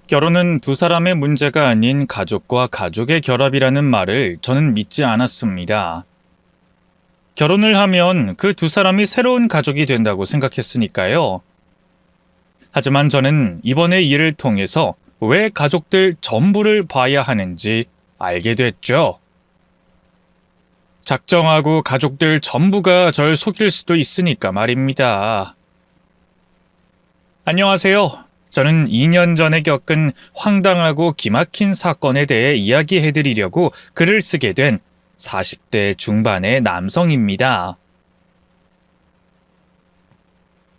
결혼은 두 사람의 문제가 아닌 가족과 가족의 결합이라는 말을 저는 믿지 않았습니다. 결혼을 하면 그 두 사람이 새로운 가족이 된다고 생각했으니까요. 하지만 저는 이번에 일을 통해서 왜 가족들 전부를 봐야 하는지 알게 됐죠. 작정하고 가족들 전부가 절 속일 수도 있으니까 말입니다. 안녕하세요. 저는 2년 전에 겪은 황당하고 기막힌 사건에 대해 이야기해드리려고 글을 쓰게 된 40대 중반의 남성입니다.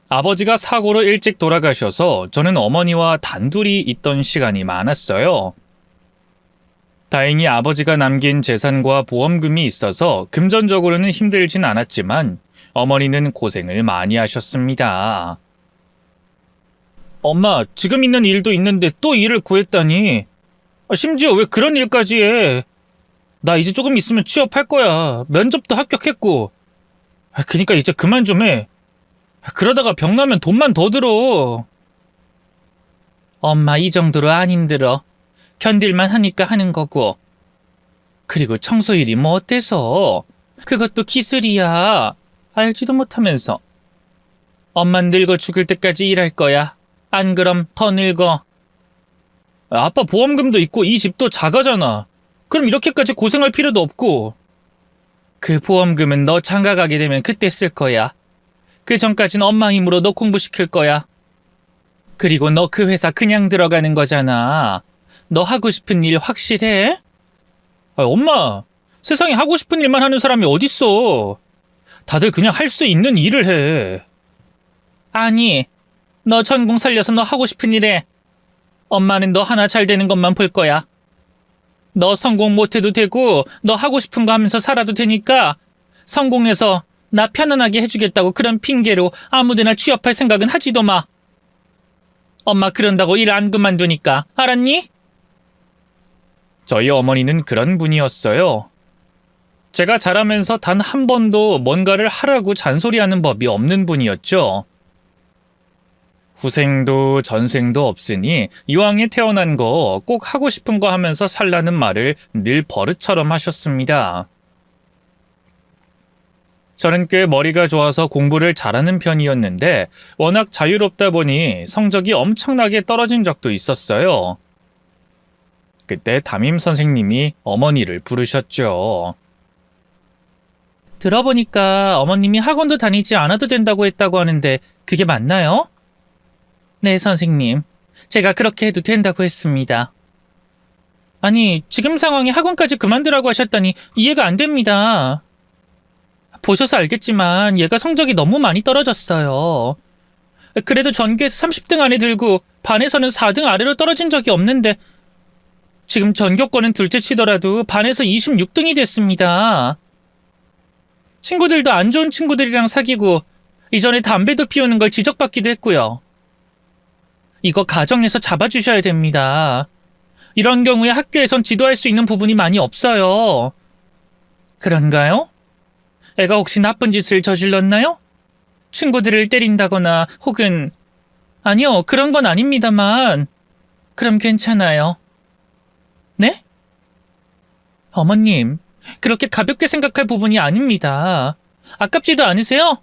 아버지가 사고로 일찍 돌아가셔서 저는 어머니와 단둘이 있던 시간이 많았어요. 다행히 아버지가 남긴 재산과 보험금이 있어서 금전적으로는 힘들진 않았지만 어머니는 고생을 많이 하셨습니다. 엄마, 지금 있는 일도 있는데 또 일을 구했다니. 심지어 왜 그런 일까지 해? 나 이제 조금 있으면 취업할 거야. 면접도 합격했고. 그니까 이제 그만 좀 해. 그러다가 병나면 돈만 더 들어. 엄마, 이 정도로 안 힘들어. 견딜만 하니까 하는 거고. 그리고 청소일이 뭐 어때서? 그것도 기술이야. 알지도 못하면서. 엄만 늙어 죽을 때까지 일할 거야. 안 그럼 더 늙어. 아빠 보험금도 있고 이 집도 자가잖아. 그럼 이렇게까지 고생할 필요도 없고. 그 보험금은 너 장가 가게 되면 그때 쓸 거야. 그 전까진 엄마 힘으로 너 공부시킬 거야. 그리고 너 그 회사 그냥 들어가는 거잖아. 너 하고 싶은 일 확실해? 엄마, 세상에 하고 싶은 일만 하는 사람이 어딨어. 다들 그냥 할 수 있는 일을 해. 아니, 너 전공 살려서 너 하고 싶은 일 해. 엄마는 너 하나 잘 되는 것만 볼 거야. 너 성공 못해도 되고 너 하고 싶은 거 하면서 살아도 되니까 성공해서 나 편안하게 해주겠다고 그런 핑계로 아무데나 취업할 생각은 하지도 마. 엄마 그런다고 일 안 그만두니까. 알았니? 저희 어머니는 그런 분이었어요. 제가 자라면서 단 한 번도 뭔가를 하라고 잔소리하는 법이 없는 분이었죠. 후생도 전생도 없으니 이왕에 태어난 거 꼭 하고 싶은 거 하면서 살라는 말을 늘 버릇처럼 하셨습니다. 저는 꽤 머리가 좋아서 공부를 잘하는 편이었는데 워낙 자유롭다 보니 성적이 엄청나게 떨어진 적도 있었어요. 그때 담임 선생님이 어머니를 부르셨죠. 들어보니까 어머님이 학원도 다니지 않아도 된다고 했다고 하는데 그게 맞나요? 네, 선생님. 제가 그렇게 해도 된다고 했습니다. 아니, 지금 상황에 학원까지 그만두라고 하셨다니 이해가 안 됩니다. 보셔서 알겠지만 얘가 성적이 너무 많이 떨어졌어요. 그래도 전교에서 30등 안에 들고 반에서는 4등 아래로 떨어진 적이 없는데 지금 전교권은 둘째 치더라도 반에서 26등이 됐습니다. 친구들도 안 좋은 친구들이랑 사귀고 이전에 담배도 피우는 걸 지적받기도 했고요. 이거 가정에서 잡아주셔야 됩니다. 이런 경우에 학교에선 지도할 수 있는 부분이 많이 없어요. 그런가요? 애가 혹시 나쁜 짓을 저질렀나요? 친구들을 때린다거나 혹은 아니요, 그런 건 아닙니다만 그럼 괜찮아요. 네? 어머님, 그렇게 가볍게 생각할 부분이 아닙니다. 아깝지도 않으세요?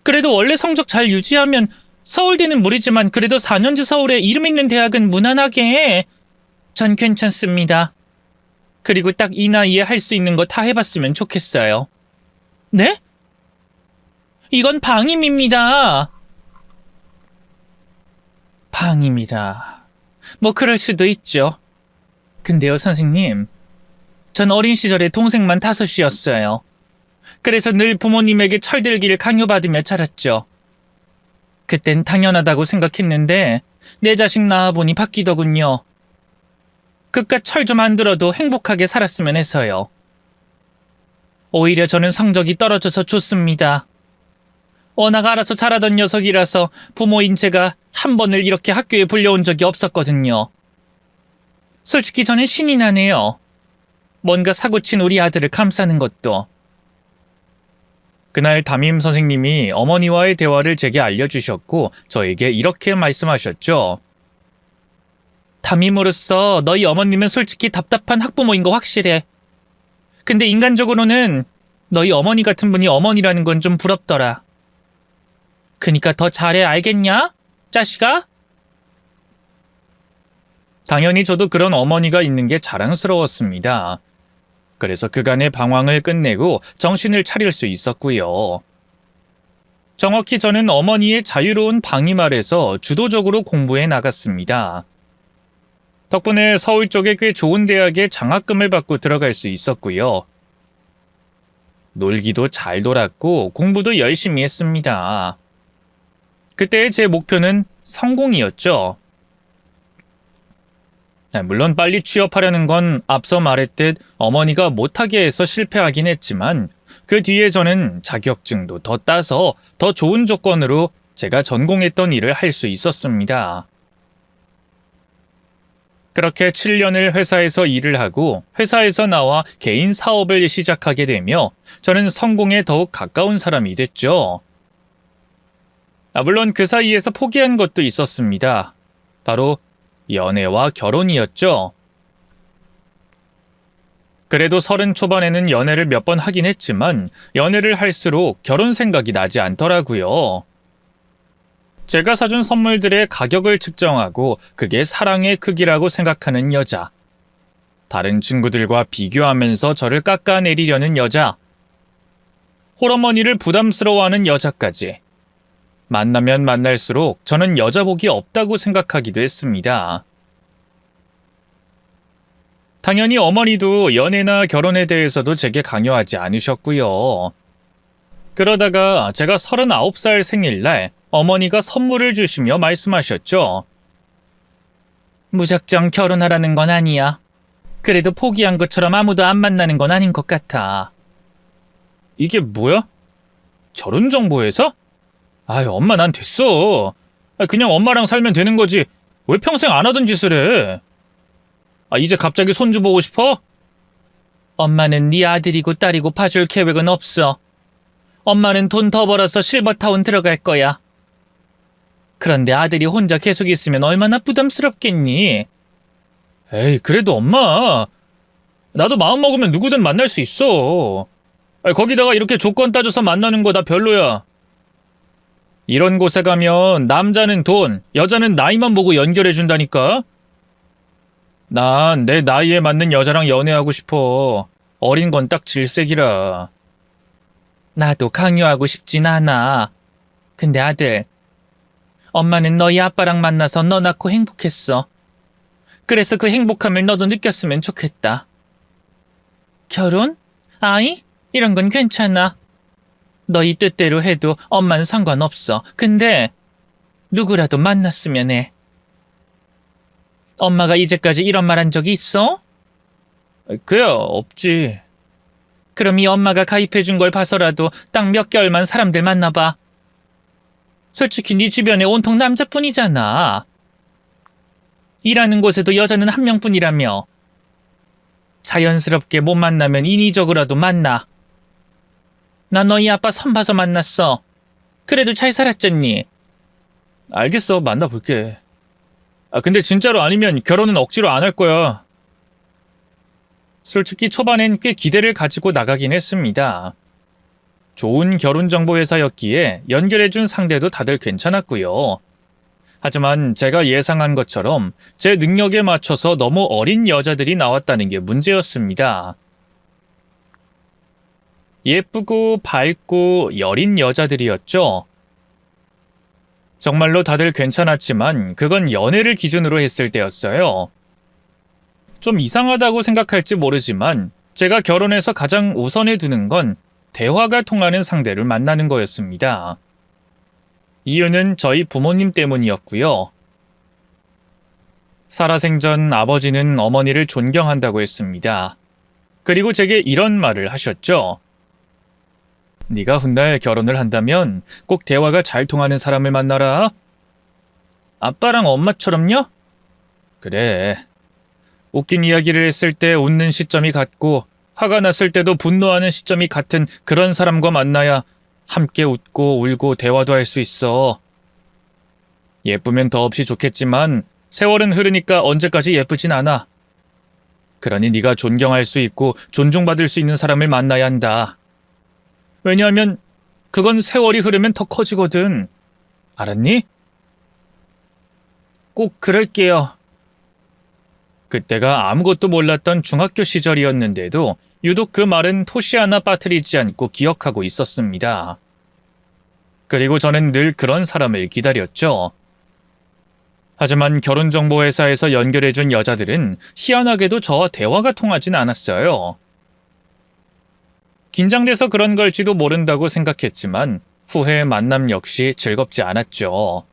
그래도 원래 성적 잘 유지하면 서울대는 무리지만 그래도 4년제 서울에 이름 있는 대학은 무난하게 전 괜찮습니다. 그리고 딱 이 나이에 할 수 있는 거 다 해봤으면 좋겠어요. 네? 이건 방임입니다. 방임이라. 뭐 그럴 수도 있죠. 근데요, 선생님. 전 어린 시절에 동생만 5이었어요. 그래서 늘 부모님에게 철들기를 강요받으며 자랐죠. 그땐 당연하다고 생각했는데 내 자식 낳아보니 바뀌더군요. 그깟 철 좀 안 들어도 행복하게 살았으면 해서요. 오히려 저는 성적이 떨어져서 좋습니다. 워낙 알아서 잘하던 녀석이라서 부모인 제가 한 번을 이렇게 학교에 불려온 적이 없었거든요. 솔직히 저는 신이 나네요. 뭔가 사고친 우리 아들을 감싸는 것도. 그날 담임 선생님이 어머니와의 대화를 제게 알려주셨고 저에게 이렇게 말씀하셨죠. 담임으로서 너희 어머님은 솔직히 답답한 학부모인 거 확실해. 근데 인간적으로는 너희 어머니 같은 분이 어머니라는 건 좀 부럽더라. 그니까 더 잘해, 알겠냐? 자식아? 당연히 저도 그런 어머니가 있는 게 자랑스러웠습니다. 그래서 그간의 방황을 끝내고 정신을 차릴 수 있었고요. 정확히 저는 어머니의 자유로운 방임 아래서 주도적으로 공부해 나갔습니다. 덕분에 서울 쪽에 꽤 좋은 대학에 장학금을 받고 들어갈 수 있었고요. 놀기도 잘 놀았고 공부도 열심히 했습니다. 그때의 제 목표는 성공이었죠. 물론 빨리 취업하려는 건 앞서 말했듯 어머니가 못하게 해서 실패하긴 했지만 그 뒤에 저는 자격증도 더 따서 더 좋은 조건으로 제가 전공했던 일을 할 수 있었습니다. 그렇게 7년을 회사에서 일을 하고 회사에서 나와 개인 사업을 시작하게 되며 저는 성공에 더욱 가까운 사람이 됐죠. 물론 그 사이에서 포기한 것도 있었습니다. 바로 연애와 결혼이었죠. 그래도 30 초반에는 연애를 몇 번 하긴 했지만 연애를 할수록 결혼 생각이 나지 않더라고요. 제가 사준 선물들의 가격을 측정하고 그게 사랑의 크기라고 생각하는 여자. 다른 친구들과 비교하면서 저를 깎아내리려는 여자. 홀어머니를 부담스러워하는 여자까지. 만나면 만날수록 저는 여자복이 없다고 생각하기도 했습니다. 당연히 어머니도 연애나 결혼에 대해서도 제게 강요하지 않으셨고요. 그러다가 제가 39살 생일날 어머니가 선물을 주시며 말씀하셨죠. 무작정 결혼하라는 건 아니야. 그래도 포기한 것처럼 아무도 안 만나는 건 아닌 것 같아. 이게 뭐야? 결혼정보회사? 아유, 엄마 난 됐어. 그냥 엄마랑 살면 되는 거지. 왜 평생 안 하던 짓을 해? 이제 갑자기 손주 보고 싶어? 엄마는 네 아들이고 딸이고 봐줄 계획은 없어. 엄마는 돈 더 벌어서 실버타운 들어갈 거야. 그런데 아들이 혼자 계속 있으면 얼마나 부담스럽겠니? 에이, 그래도 엄마. 나도 마음 먹으면 누구든 만날 수 있어. 거기다가 이렇게 조건 따져서 만나는 거 다 별로야. 이런 곳에 가면 남자는 돈, 여자는 나이만 보고 연결해준다니까? 난 내 나이에 맞는 여자랑 연애하고 싶어. 어린 건 딱 질색이라. 나도 강요하고 싶진 않아. 근데 아들, 엄마는 너희 아빠랑 만나서 너 낳고 행복했어. 그래서 그 행복함을 너도 느꼈으면 좋겠다. 결혼? 아이? 이런 건 괜찮아. 너희 뜻대로 해도 엄마는 상관없어. 근데 누구라도 만났으면 해. 엄마가 이제까지 이런 말 한 적이 있어? 그야 없지. 그럼 이 엄마가 가입해준 걸 봐서라도 딱 몇 개월만 사람들 만나봐. 솔직히 네 주변에 온통 남자뿐이잖아. 일하는 곳에도 여자는 한 명뿐이라며. 자연스럽게 못 만나면 인위적으로라도 만나. 나 너희 아빠 선 봐서 만났어. 그래도 잘 살았잖니. 알겠어, 만나볼게. 근데 진짜로 아니면 결혼은 억지로 안 할 거야. 솔직히 초반엔 꽤 기대를 가지고 나가긴 했습니다. 좋은 결혼정보회사였기에 연결해준 상대도 다들 괜찮았고요. 하지만 제가 예상한 것처럼 제 능력에 맞춰서 너무 어린 여자들이 나왔다는 게 문제였습니다. 예쁘고 밝고 여린 여자들이었죠. 정말로 다들 괜찮았지만 그건 연애를 기준으로 했을 때였어요. 좀 이상하다고 생각할지 모르지만 제가 결혼해서 가장 우선에 두는 건 대화가 통하는 상대를 만나는 거였습니다. 이유는 저희 부모님 때문이었고요. 살아생전 아버지는 어머니를 존경한다고 했습니다. 그리고 제게 이런 말을 하셨죠. 네가 훗날 결혼을 한다면 꼭 대화가 잘 통하는 사람을 만나라. 아빠랑 엄마처럼요? 그래. 웃긴 이야기를 했을 때 웃는 시점이 같고 화가 났을 때도 분노하는 시점이 같은 그런 사람과 만나야 함께 웃고 울고 대화도 할 수 있어. 예쁘면 더없이 좋겠지만 세월은 흐르니까 언제까지 예쁘진 않아. 그러니 네가 존경할 수 있고 존중받을 수 있는 사람을 만나야 한다. 왜냐하면 그건 세월이 흐르면 더 커지거든. 알았니? 꼭 그럴게요. 그때가 아무것도 몰랐던 중학교 시절이었는데도 유독 그 말은 토시 하나 빠뜨리지 않고 기억하고 있었습니다. 그리고 저는 늘 그런 사람을 기다렸죠. 하지만 결혼정보회사에서 연결해준 여자들은 희한하게도 저와 대화가 통하진 않았어요. 긴장돼서 그런 걸지도 모른다고 생각했지만 후회의 만남 역시 즐겁지 않았죠.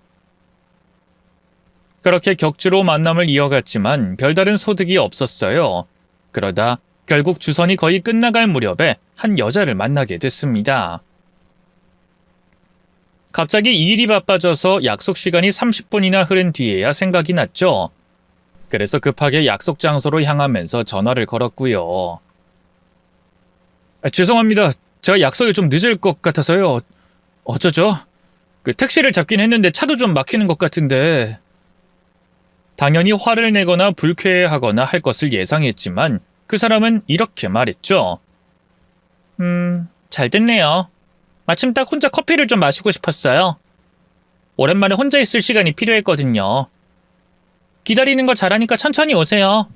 그렇게 격주로 만남을 이어갔지만 별다른 소득이 없었어요. 그러다 결국 주선이 거의 끝나갈 무렵에 한 여자를 만나게 됐습니다. 갑자기 일이 바빠져서 약속 시간이 30분이나 흐른 뒤에야 생각이 났죠. 그래서 급하게 약속 장소로 향하면서 전화를 걸었고요. 죄송합니다. 제가 약속이 좀 늦을 것 같아서요. 어쩌죠? 택시를 잡긴 했는데 차도 좀 막히는 것 같은데. 당연히 화를 내거나 불쾌해하거나 할 것을 예상했지만 그 사람은 이렇게 말했죠. 잘 됐네요. 마침 딱 혼자 커피를 좀 마시고 싶었어요. 오랜만에 혼자 있을 시간이 필요했거든요. 기다리는 거 잘하니까 천천히 오세요.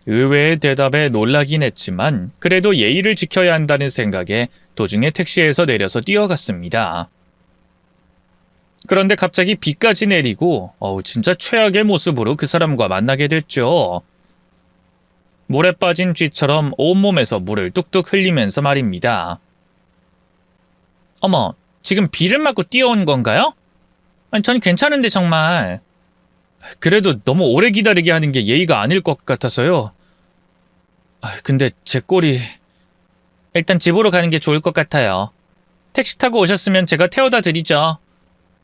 의외의 대답에 놀라긴 했지만 그래도 예의를 지켜야 한다는 생각에 도중에 택시에서 내려서 뛰어갔습니다. 그런데 갑자기 비까지 내리고 진짜 최악의 모습으로 그 사람과 만나게 됐죠. 물에 빠진 쥐처럼 온몸에서 물을 뚝뚝 흘리면서 말입니다. 어머, 지금 비를 맞고 뛰어온 건가요? 아니, 전 괜찮은데 정말. 그래도 너무 오래 기다리게 하는 게 예의가 아닐 것 같아서요. 근데 제 꼴이... 일단 집으로 가는 게 좋을 것 같아요. 택시 타고 오셨으면 제가 태워다 드리죠.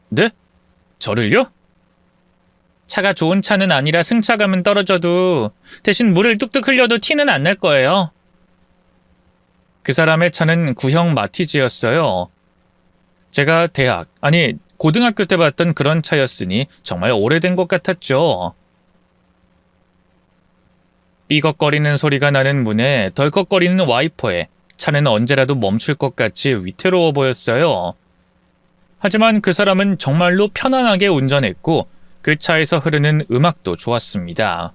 네? 저를요? 차가 좋은 차는 아니라 승차감은 떨어져도 대신 물을 뚝뚝 흘려도 티는 안 날 거예요. 그 사람의 차는 구형 마티즈였어요. 제가 고등학교 때 봤던 그런 차였으니 정말 오래된 것 같았죠. 삐걱거리는 소리가 나는 문에 덜컥거리는 와이퍼에 차는 언제라도 멈출 것 같이 위태로워 보였어요. 하지만 그 사람은 정말로 편안하게 운전했고 그 차에서 흐르는 음악도 좋았습니다.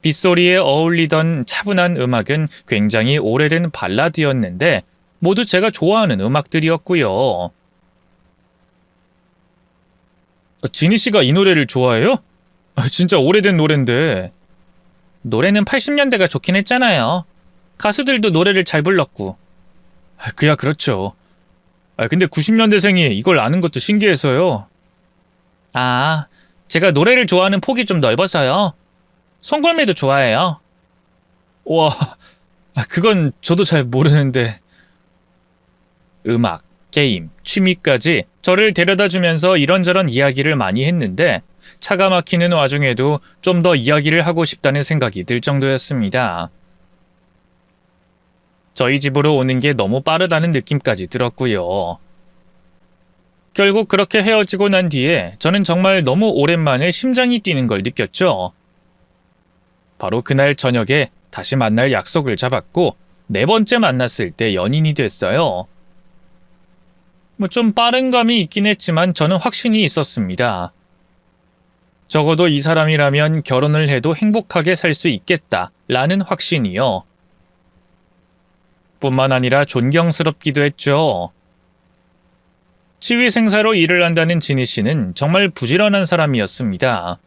빗소리에 어울리던 차분한 음악은 굉장히 오래된 발라드였는데 모두 제가 좋아하는 음악들이었고요. 지니 씨가 이 노래를 좋아해요? 진짜 오래된 노랜데. 노래는 80년대가 좋긴 했잖아요. 가수들도 노래를 잘 불렀고. 그야 그렇죠. 근데 90년대생이 이걸 아는 것도 신기해서요. 제가 노래를 좋아하는 폭이 좀 넓어서요. 송골매도 좋아해요. 와, 그건 저도 잘 모르는데. 음악, 게임, 취미까지 저를 데려다주면서 이런저런 이야기를 많이 했는데 차가 막히는 와중에도 좀 더 이야기를 하고 싶다는 생각이 들 정도였습니다. 저희 집으로 오는 게 너무 빠르다는 느낌까지 들었고요. 결국 그렇게 헤어지고 난 뒤에 저는 정말 너무 오랜만에 심장이 뛰는 걸 느꼈죠. 바로 그날 저녁에 다시 만날 약속을 잡았고 4번째 만났을 때 연인이 됐어요. 좀 빠른 감이 있긴 했지만 저는 확신이 있었습니다. 적어도 이 사람이라면 결혼을 해도 행복하게 살 수 있겠다라는 확신이요. 뿐만 아니라 존경스럽기도 했죠. 치위생사로 일을 한다는 지니 씨는 정말 부지런한 사람이었습니다.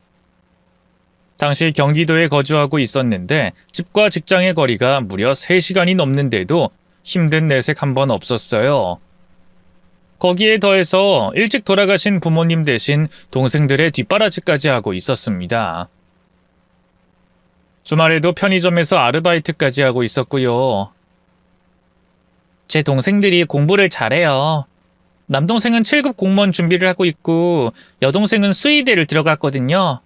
당시 경기도에 거주하고 있었는데 집과 직장의 거리가 무려 3시간이 넘는데도 힘든 내색 한 번 없었어요. 거기에 더해서 일찍 돌아가신 부모님 대신 동생들의 뒷바라지까지 하고 있었습니다. 주말에도 편의점에서 아르바이트까지 하고 있었고요. 제 동생들이 공부를 잘해요. 남동생은 7급 공무원 준비를 하고 있고 여동생은 수의대를 들어갔거든요.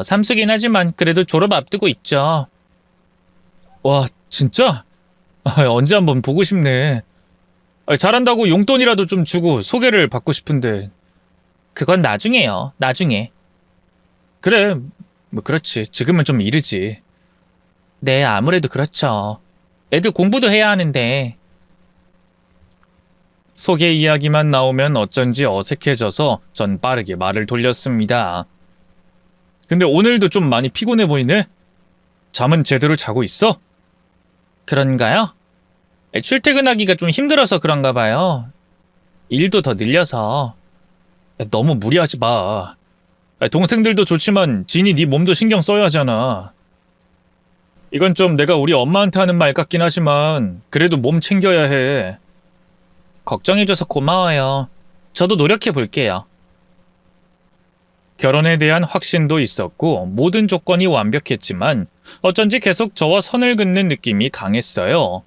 삼수긴 하지만 그래도 졸업 앞두고 있죠. 와, 진짜? 언제 한번 보고 싶네. 잘한다고 용돈이라도 좀 주고 소개를 받고 싶은데. 그건 나중에요. 나중에. 그래, 뭐 그렇지. 지금은 좀 이르지. 네, 아무래도 그렇죠. 애들 공부도 해야 하는데. 소개 이야기만 나오면 어쩐지 어색해져서 전 빠르게 말을 돌렸습니다. 근데 오늘도 좀 많이 피곤해 보이네? 잠은 제대로 자고 있어? 그런가요? 출퇴근하기가 좀 힘들어서 그런가 봐요. 일도 더 늘려서. 너무 무리하지 마. 동생들도 좋지만 진이 네 몸도 신경 써야 하잖아. 이건 좀 내가 우리 엄마한테 하는 말 같긴 하지만 그래도 몸 챙겨야 해. 걱정해줘서 고마워요. 저도 노력해 볼게요. 결혼에 대한 확신도 있었고 모든 조건이 완벽했지만 어쩐지 계속 저와 선을 긋는 느낌이 강했어요.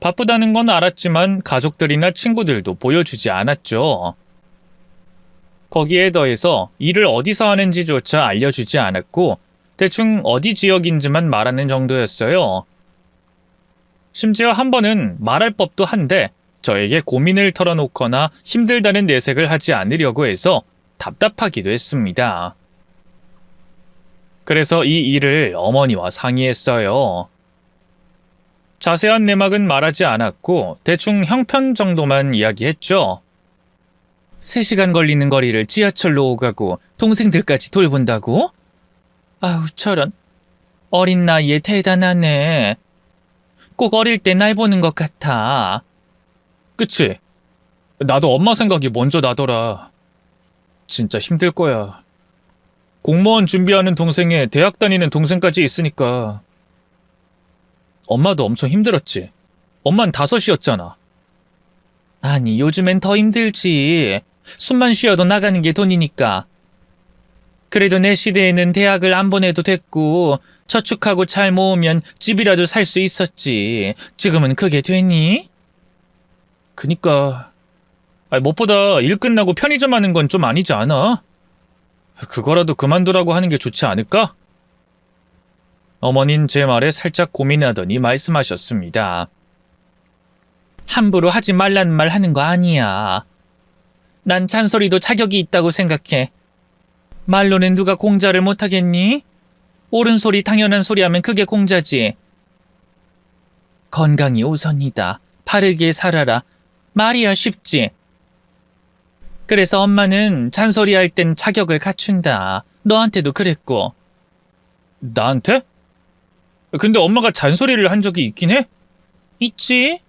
바쁘다는 건 알았지만 가족들이나 친구들도 보여주지 않았죠. 거기에 더해서 일을 어디서 하는지조차 알려주지 않았고 대충 어디 지역인지만 말하는 정도였어요. 심지어 한 번은 말할 법도 한데 저에게 고민을 털어놓거나 힘들다는 내색을 하지 않으려고 해서 답답하기도 했습니다. 그래서 이 일을 어머니와 상의했어요. 자세한 내막은 말하지 않았고 대충 형편 정도만 이야기했죠. 3시간 걸리는 거리를 지하철로 오가고 동생들까지 돌본다고? 아우 저런. 어린 나이에 대단하네. 꼭 어릴 때 날 보는 것 같아. 그치? 나도 엄마 생각이 먼저 나더라. 진짜 힘들 거야. 공무원 준비하는 동생에 대학 다니는 동생까지 있으니까. 엄마도 엄청 힘들었지. 엄만 5이었잖아. 아니 요즘엔 더 힘들지. 숨만 쉬어도 나가는 게 돈이니까. 그래도 내 시대에는 대학을 안 보내도 됐고 저축하고 잘 모으면 집이라도 살 수 있었지. 지금은 그게 되니? 그니까 무엇보다 일 끝나고 편의점 하는 건 좀 아니지 않아? 그거라도 그만두라고 하는 게 좋지 않을까? 어머닌 제 말에 살짝 고민하더니 말씀하셨습니다. 함부로 하지 말라는 말 하는 거 아니야. 난 잔소리도 자격이 있다고 생각해. 말로는 누가 공자를 못하겠니? 옳은 소리 당연한 소리 하면 그게 공자지. 건강이 우선이다. 바르게 살아라. 말이야 쉽지. 그래서 엄마는 잔소리할 땐 자격을 갖춘다. 너한테도 그랬고. 나한테? 근데 엄마가 잔소리를 한 적이 있긴 해? 있지.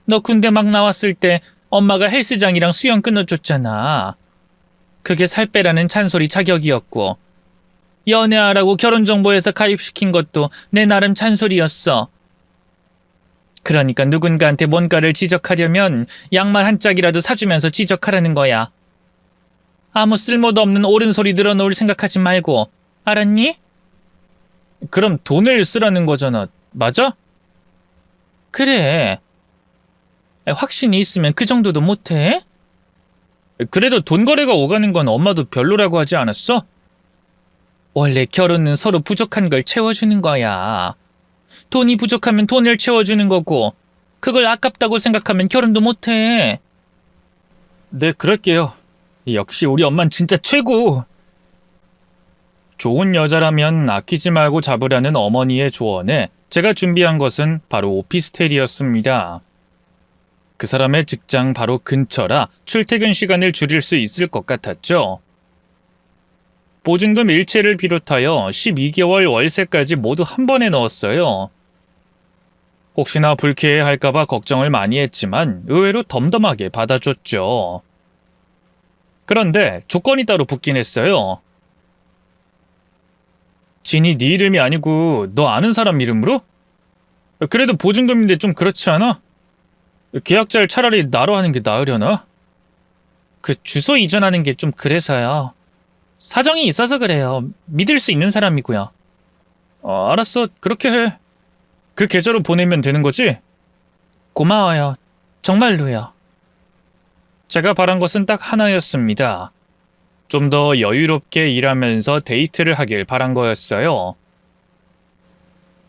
너 군대 막 나왔을 때 엄마가 헬스장이랑 수영 끊어줬잖아. 그게 살 빼라는 잔소리 자격이었고 연애하라고 결혼정보회사 가입시킨 것도 내 나름 잔소리였어. 그러니까 누군가한테 뭔가를 지적하려면 양말 한 짝이라도 사주면서 지적하라는 거야. 아무 쓸모도 없는 옳은 소리 늘어놓을 생각하지 말고. 알았니? 그럼 돈을 쓰라는 거잖아. 맞아? 그래. 확신이 있으면 그 정도도 못해? 그래도 돈 거래가 오가는 건 엄마도 별로라고 하지 않았어? 원래 결혼은 서로 부족한 걸 채워주는 거야. 돈이 부족하면 돈을 채워주는 거고 그걸 아깝다고 생각하면 결혼도 못해. 네, 그럴게요. 역시 우리 엄만 진짜 최고. 좋은 여자라면 아끼지 말고 잡으라는 어머니의 조언에 제가 준비한 것은 바로 오피스텔이었습니다. 그 사람의 직장 바로 근처라 출퇴근 시간을 줄일 수 있을 것 같았죠. 보증금 일체를 비롯하여 12개월 월세까지 모두 한 번에 넣었어요. 혹시나 불쾌해할까봐 걱정을 많이 했지만 의외로 덤덤하게 받아줬죠. 그런데 조건이 따로 붙긴 했어요. 진이 네 이름이 아니고 너 아는 사람 이름으로? 그래도 보증금인데 좀 그렇지 않아? 계약자를 차라리 나로 하는 게 나으려나? 그 주소 이전하는 게 좀 그래서요. 사정이 있어서 그래요. 믿을 수 있는 사람이고요. 알았어. 그렇게 해. 그 계좌로 보내면 되는 거지? 고마워요. 정말로요. 제가 바란 것은 딱 하나였습니다. 좀 더 여유롭게 일하면서 데이트를 하길 바란 거였어요.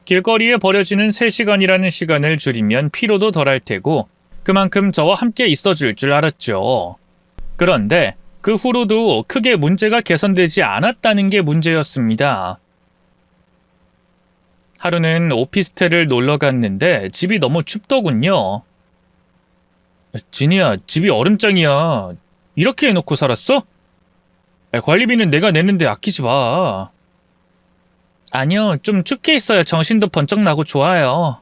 길거리에 버려지는 3시간이라는 시간을 줄이면 피로도 덜할 테고 그만큼 저와 함께 있어줄 줄 알았죠. 그런데 그 후로도 크게 문제가 개선되지 않았다는 게 문제였습니다. 하루는 오피스텔을 놀러 갔는데 집이 너무 춥더군요. 진이야, 집이 얼음장이야. 이렇게 해놓고 살았어? 관리비는 내가 내는데 아끼지 마. 아니요, 좀 춥게 있어야 정신도 번쩍 나고 좋아요.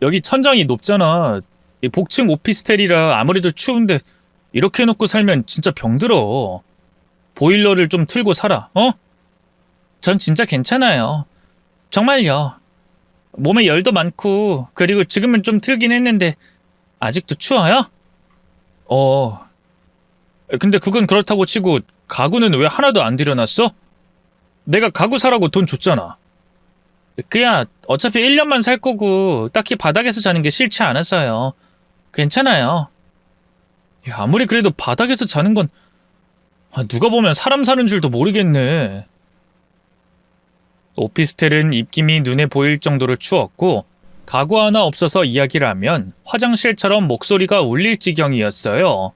여기 천장이 높잖아. 이 복층 오피스텔이라 아무래도 추운데 이렇게 해놓고 살면 진짜 병들어. 보일러를 좀 틀고 살아, 어? 전 진짜 괜찮아요. 정말요. 몸에 열도 많고, 그리고 지금은 좀 틀긴 했는데 아직도 추워요? 근데 그건 그렇다고 치고 가구는 왜 하나도 안 들여놨어? 내가 가구 사라고 돈 줬잖아. 그야 어차피 1년만 살 거고 딱히 바닥에서 자는 게 싫지 않아서요. 괜찮아요. 야, 아무리 그래도 바닥에서 자는 건 누가 보면 사람 사는 줄도 모르겠네. 오피스텔은 입김이 눈에 보일 정도로 추웠고 가구 하나 없어서 이야기를 하면 화장실처럼 목소리가 울릴 지경이었어요.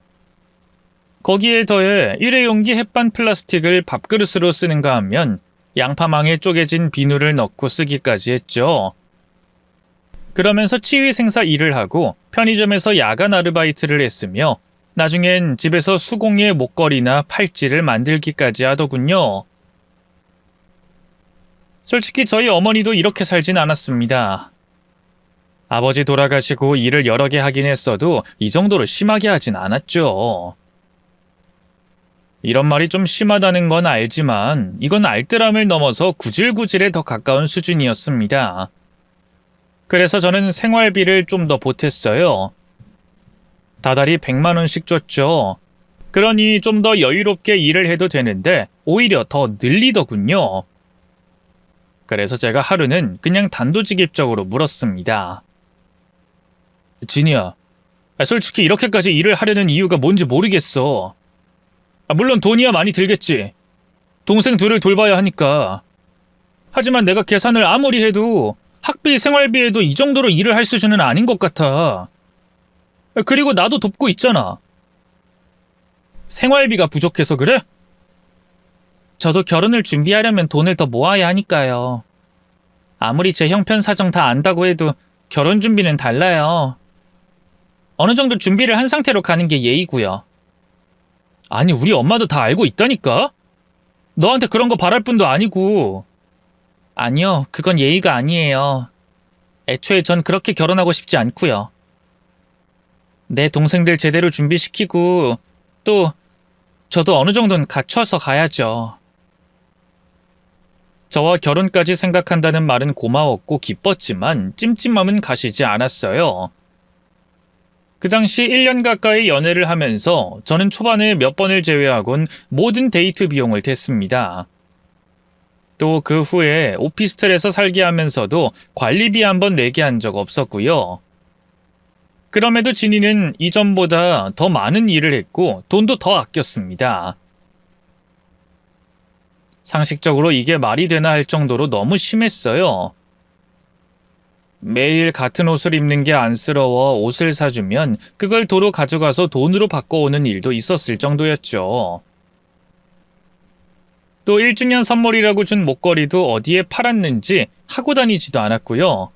거기에 더해 일회용기 햇반 플라스틱을 밥그릇으로 쓰는가 하면 양파망에 쪼개진 비누를 넣고 쓰기까지 했죠. 그러면서 치위생사 일을 하고 편의점에서 야간 아르바이트를 했으며 나중엔 집에서 수공예 목걸이나 팔찌를 만들기까지 하더군요. 솔직히 저희 어머니도 이렇게 살진 않았습니다. 아버지 돌아가시고 일을 여러 개 하긴 했어도 이 정도로 심하게 하진 않았죠. 이런 말이 좀 심하다는 건 알지만 이건 알뜰함을 넘어서 구질구질에 더 가까운 수준이었습니다. 그래서 저는 생활비를 좀 더 보탰어요. 다달이 100만 원씩 줬죠. 그러니 좀 더 여유롭게 일을 해도 되는데 오히려 더 늘리더군요. 그래서 제가 하루는 그냥 단도직입적으로 물었습니다. 진이야, 솔직히 이렇게까지 일을 하려는 이유가 뭔지 모르겠어. 물론 돈이야 많이 들겠지. 동생 둘을 돌봐야 하니까. 하지만 내가 계산을 아무리 해도 학비, 생활비에도 이 정도로 일을 할 수준은 아닌 것 같아. 그리고 나도 돕고 있잖아. 생활비가 부족해서 그래? 저도 결혼을 준비하려면 돈을 더 모아야 하니까요. 아무리 제 형편 사정 다 안다고 해도 결혼 준비는 달라요. 어느 정도 준비를 한 상태로 가는 게 예의고요. 아니, 우리 엄마도 다 알고 있다니까? 너한테 그런 거 바랄 뿐도 아니고. 아니요, 그건 예의가 아니에요. 애초에 전 그렇게 결혼하고 싶지 않고요. 내 동생들 제대로 준비시키고 또 저도 어느 정도는 갖춰서 가야죠. 저와 결혼까지 생각한다는 말은 고마웠고 기뻤지만 찜찜함은 가시지 않았어요. 그 당시 1년 가까이 연애를 하면서 저는 초반에 몇 번을 제외하곤 모든 데이트 비용을 댔습니다. 또 그 후에 오피스텔에서 살게 하면서도 관리비 한번 내게 한 적 없었고요. 그럼에도 진이는 이전보다 더 많은 일을 했고 돈도 더 아꼈습니다. 상식적으로 이게 말이 되나 할 정도로 너무 심했어요. 매일 같은 옷을 입는 게 안쓰러워 옷을 사주면 그걸 도로 가져가서 돈으로 바꿔오는 일도 있었을 정도였죠. 또 1주년 선물이라고 준 목걸이도 어디에 팔았는지 하고 다니지도 않았고요.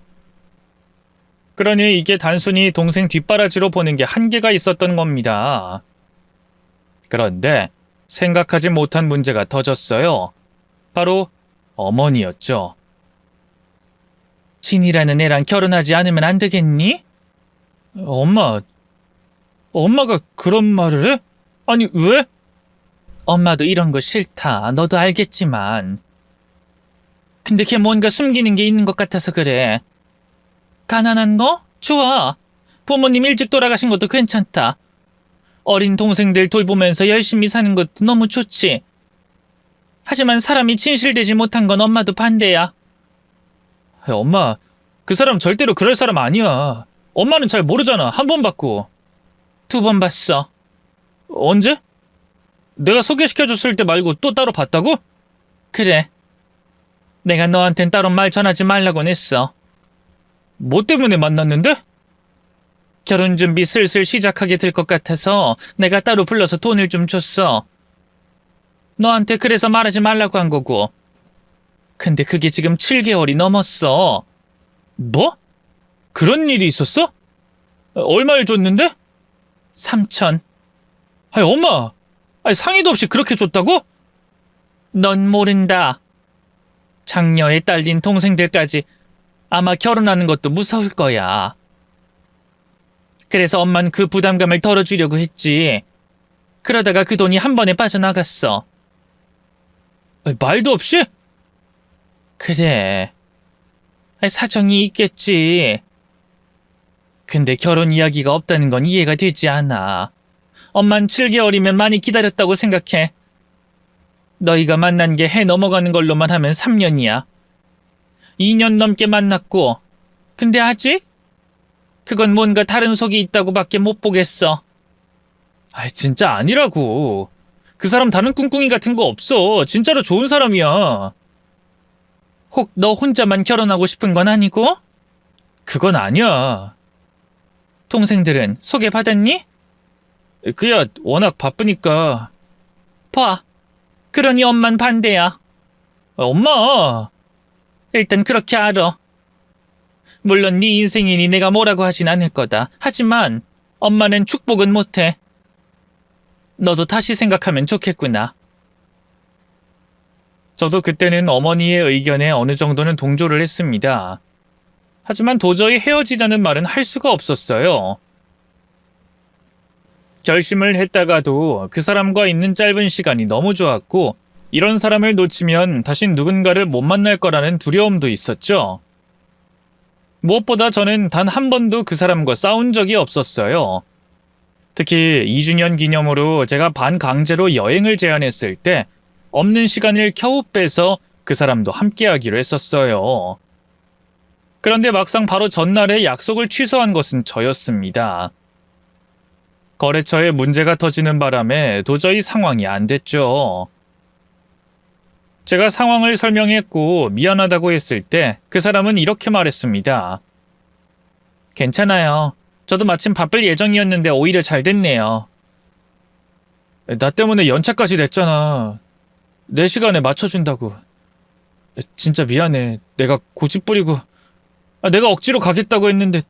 그러니 이게 단순히 동생 뒷바라지로 보는 게 한계가 있었던 겁니다. 그런데 생각하지 못한 문제가 터졌어요. 바로 어머니였죠. 진이라는 애랑 결혼하지 않으면 안 되겠니? 엄마가 그런 말을 해? 아니, 왜? 엄마도 이런 거 싫다. 너도 알겠지만. 근데 걔 뭔가 숨기는 게 있는 것 같아서 그래. 가난한 거? 좋아. 부모님 일찍 돌아가신 것도 괜찮다. 어린 동생들 돌보면서 열심히 사는 것도 너무 좋지. 하지만 사람이 진실되지 못한 건 엄마도 반대야. 엄마, 그 사람 절대로 그럴 사람 아니야. 엄마는 잘 모르잖아. 한 번 봤고. 2번 봤어. 언제? 내가 소개시켜줬을 때 말고 또 따로 봤다고? 그래. 내가 너한텐 따로 말 전하지 말라고 했어. 뭐 때문에 만났는데? 결혼 준비 슬슬 시작하게 될 것 같아서 내가 따로 불러서 돈을 좀 줬어. 너한테 그래서 말하지 말라고 한 거고. 근데 그게 지금 7개월이 넘었어. 뭐? 그런 일이 있었어? 얼마를 줬는데? 3천. 아니, 엄마! 아니, 상의도 없이 그렇게 줬다고? 넌 모른다. 장녀에 딸린 동생들까지 아마 결혼하는 것도 무서울 거야. 그래서 엄만 그 부담감을 덜어주려고 했지. 그러다가 그 돈이 한 번에 빠져나갔어. 아니, 말도 없이? 그래. 아니, 사정이 있겠지. 근데 결혼 이야기가 없다는 건 이해가 되지 않아. 엄만 7개월이면 많이 기다렸다고 생각해. 너희가 만난 게 해 넘어가는 걸로만 하면 3년이야. 2년 넘게 만났고, 근데 아직? 그건 뭔가 다른 속이 있다고밖에 못 보겠어. 아이, 진짜 아니라고. 그 사람 다른 꿍꿍이 같은 거 없어. 진짜로 좋은 사람이야. 혹 너 혼자만 결혼하고 싶은 건 아니고? 그건 아니야. 동생들은 소개받았니? 그야 워낙 바쁘니까. 봐. 그러니 엄만 반대야. 엄마! 일단 그렇게 알아. 물론 네 인생이니 내가 뭐라고 하진 않을 거다. 하지만 엄마는 축복은 못해. 너도 다시 생각하면 좋겠구나. 저도 그때는 어머니의 의견에 어느 정도는 동조를 했습니다. 하지만 도저히 헤어지자는 말은 할 수가 없었어요. 결심을 했다가도 그 사람과 있는 짧은 시간이 너무 좋았고, 이런 사람을 놓치면 다시 누군가를 못 만날 거라는 두려움도 있었죠. 무엇보다 저는 단 한 번도 그 사람과 싸운 적이 없었어요. 특히 2주년 기념으로 제가 반강제로 여행을 제안했을 때 없는 시간을 겨우 빼서 그 사람도 함께하기로 했었어요. 그런데 막상 바로 전날에 약속을 취소한 것은 저였습니다. 거래처에 문제가 터지는 바람에 도저히 상황이 안 됐죠. 제가 상황을 설명했고 미안하다고 했을 때 그 사람은 이렇게 말했습니다. 괜찮아요. 저도 마침 바쁠 예정이었는데 오히려 잘 됐네요. 나 때문에 연차까지 냈잖아. 내 시간에 맞춰준다고. 진짜 미안해. 내가 고집부리고 내가 억지로 가겠다고 했는데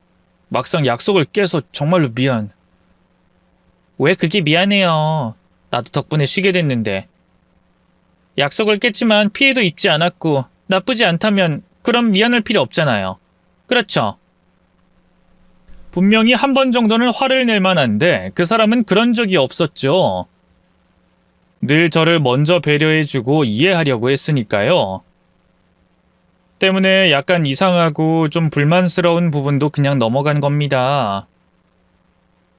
막상 약속을 깨서 정말로 미안. 왜 그게 미안해요. 나도 덕분에 쉬게 됐는데. 약속을 깼지만 피해도 입지 않았고 나쁘지 않다면 그럼 미안할 필요 없잖아요. 그렇죠? 분명히 한 번 정도는 화를 낼 만한데 그 사람은 그런 적이 없었죠. 늘 저를 먼저 배려해주고 이해하려고 했으니까요. 때문에 약간 이상하고 좀 불만스러운 부분도 그냥 넘어간 겁니다.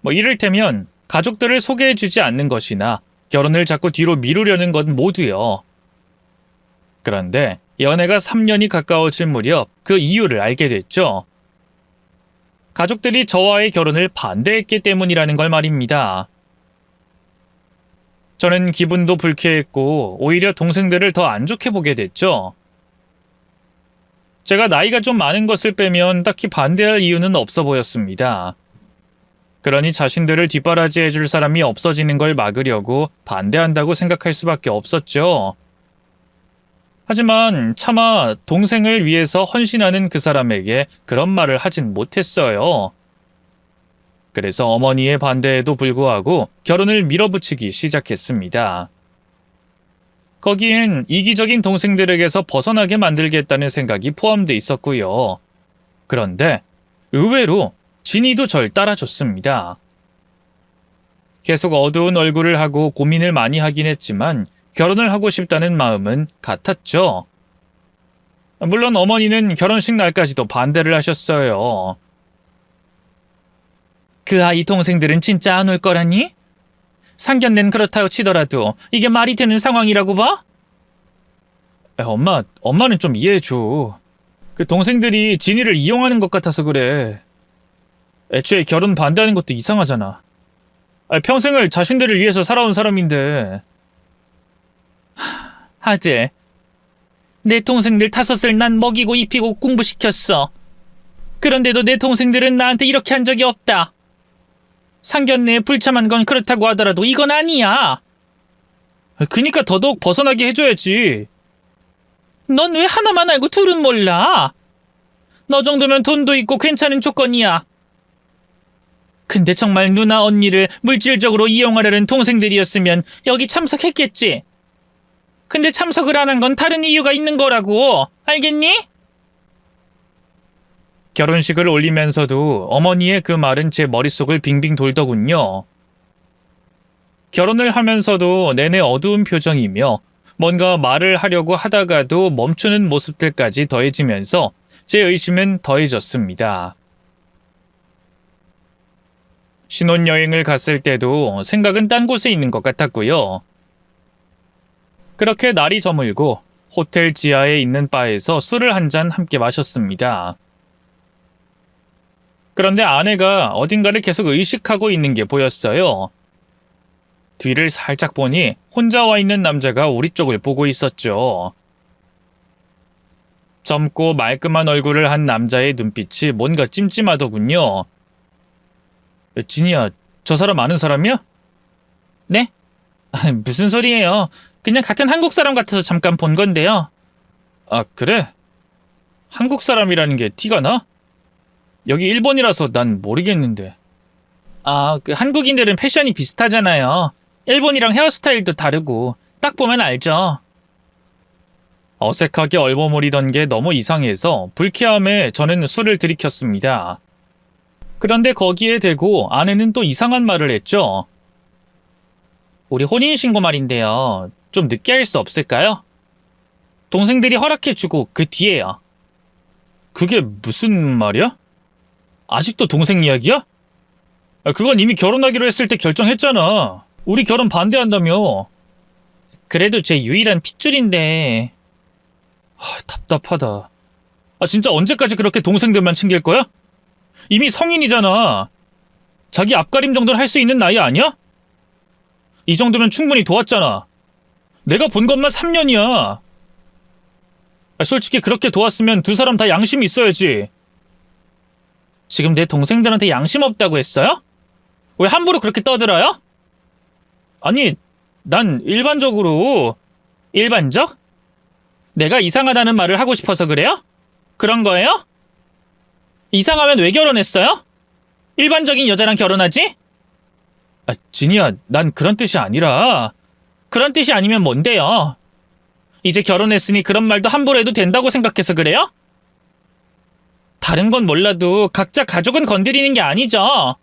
이를테면 가족들을 소개해주지 않는 것이나 결혼을 자꾸 뒤로 미루려는 건 모두요. 그런데 연애가 3년이 가까워질 무렵 그 이유를 알게 됐죠. 가족들이 저와의 결혼을 반대했기 때문이라는 걸 말입니다. 저는 기분도 불쾌했고 오히려 동생들을 더 안 좋게 보게 됐죠. 제가 나이가 좀 많은 것을 빼면 딱히 반대할 이유는 없어 보였습니다. 그러니 자신들을 뒷바라지해 줄 사람이 없어지는 걸 막으려고 반대한다고 생각할 수밖에 없었죠. 하지만 차마 동생을 위해서 헌신하는 그 사람에게 그런 말을 하진 못했어요. 그래서 어머니의 반대에도 불구하고 결혼을 밀어붙이기 시작했습니다. 거기엔 이기적인 동생들에게서 벗어나게 만들겠다는 생각이 포함돼 있었고요. 그런데 의외로 진이도 절 따라줬습니다. 계속 어두운 얼굴을 하고 고민을 많이 하긴 했지만 결혼을 하고 싶다는 마음은 같았죠. 물론 어머니는 결혼식 날까지도 반대를 하셨어요. 그 아이 동생들은 진짜 안 올 거라니? 상견례는 그렇다고 치더라도 이게 말이 되는 상황이라고 봐? 엄마는 좀 이해해줘. 그 동생들이 진이를 이용하는 것 같아서 그래. 애초에 결혼 반대하는 것도 이상하잖아. 평생을 자신들을 위해서 살아온 사람인데. 아들, 내 동생들 5을 난 먹이고 입히고 공부시켰어. 그런데도 내 동생들은 나한테 이렇게 한 적이 없다. 상견례에 불참한 건 그렇다고 하더라도 이건 아니야. 그니까 더더욱 벗어나게 해줘야지. 넌 왜 하나만 알고 둘은 몰라? 너 정도면 돈도 있고 괜찮은 조건이야. 근데 정말 누나 언니를 물질적으로 이용하려는 동생들이었으면 여기 참석했겠지. 근데 참석을 안 한 건 다른 이유가 있는 거라고. 알겠니? 결혼식을 올리면서도 어머니의 그 말은 제 머릿속을 빙빙 돌더군요. 결혼을 하면서도 내내 어두운 표정이며 뭔가 말을 하려고 하다가도 멈추는 모습들까지 더해지면서 제 의심은 더해졌습니다. 신혼여행을 갔을 때도 생각은 딴 곳에 있는 것 같았고요. 그렇게 날이 저물고 호텔 지하에 있는 바에서 술을 한 잔 함께 마셨습니다. 그런데 아내가 어딘가를 계속 의식하고 있는 게 보였어요. 뒤를 살짝 보니 혼자 와 있는 남자가 우리 쪽을 보고 있었죠. 젊고 말끔한 얼굴을 한 남자의 눈빛이 뭔가 찜찜하더군요. 진이야, 저 사람 아는 사람이야? 네? 무슨 소리예요? 그냥 같은 한국 사람 같아서 잠깐 본 건데요. 아, 그래? 한국 사람이라는 게 티가 나? 여기 일본이라서 난 모르겠는데. 그 한국인들은 패션이 비슷하잖아요. 일본이랑 헤어스타일도 다르고 딱 보면 알죠. 어색하게 얼버무리던 게 너무 이상해서 불쾌함에 저는 술을 들이켰습니다. 그런데 거기에 대고 아내는 또 이상한 말을 했죠. 우리 혼인신고 말인데요. 좀 늦게 할 수 없을까요? 동생들이 허락해주고 그 뒤에요. 그게 무슨 말이야? 아직도 동생 이야기야? 그건 이미 결혼하기로 했을 때 결정했잖아. 우리 결혼 반대한다며. 그래도 제 유일한 핏줄인데. 답답하다. 진짜 언제까지 그렇게 동생들만 챙길 거야? 이미 성인이잖아. 자기 앞가림 정도는 할 수 있는 나이 아니야? 이 정도면 충분히 도왔잖아. 내가 본 것만 3년이야. 솔직히 그렇게 도왔으면 두 사람 다 양심이 있어야지. 지금 내 동생들한테 양심 없다고 했어요? 왜 함부로 그렇게 떠들어요? 아니, 난 일반적으로... 일반적? 내가 이상하다는 말을 하고 싶어서 그래요? 그런 거예요? 이상하면 왜 결혼했어요? 일반적인 여자랑 결혼하지? 진이야, 난 그런 뜻이 아니라... 그런 뜻이 아니면 뭔데요? 이제 결혼했으니 그런 말도 함부로 해도 된다고 생각해서 그래요? 다른 건 몰라도 각자 가족은 건드리는 게 아니죠.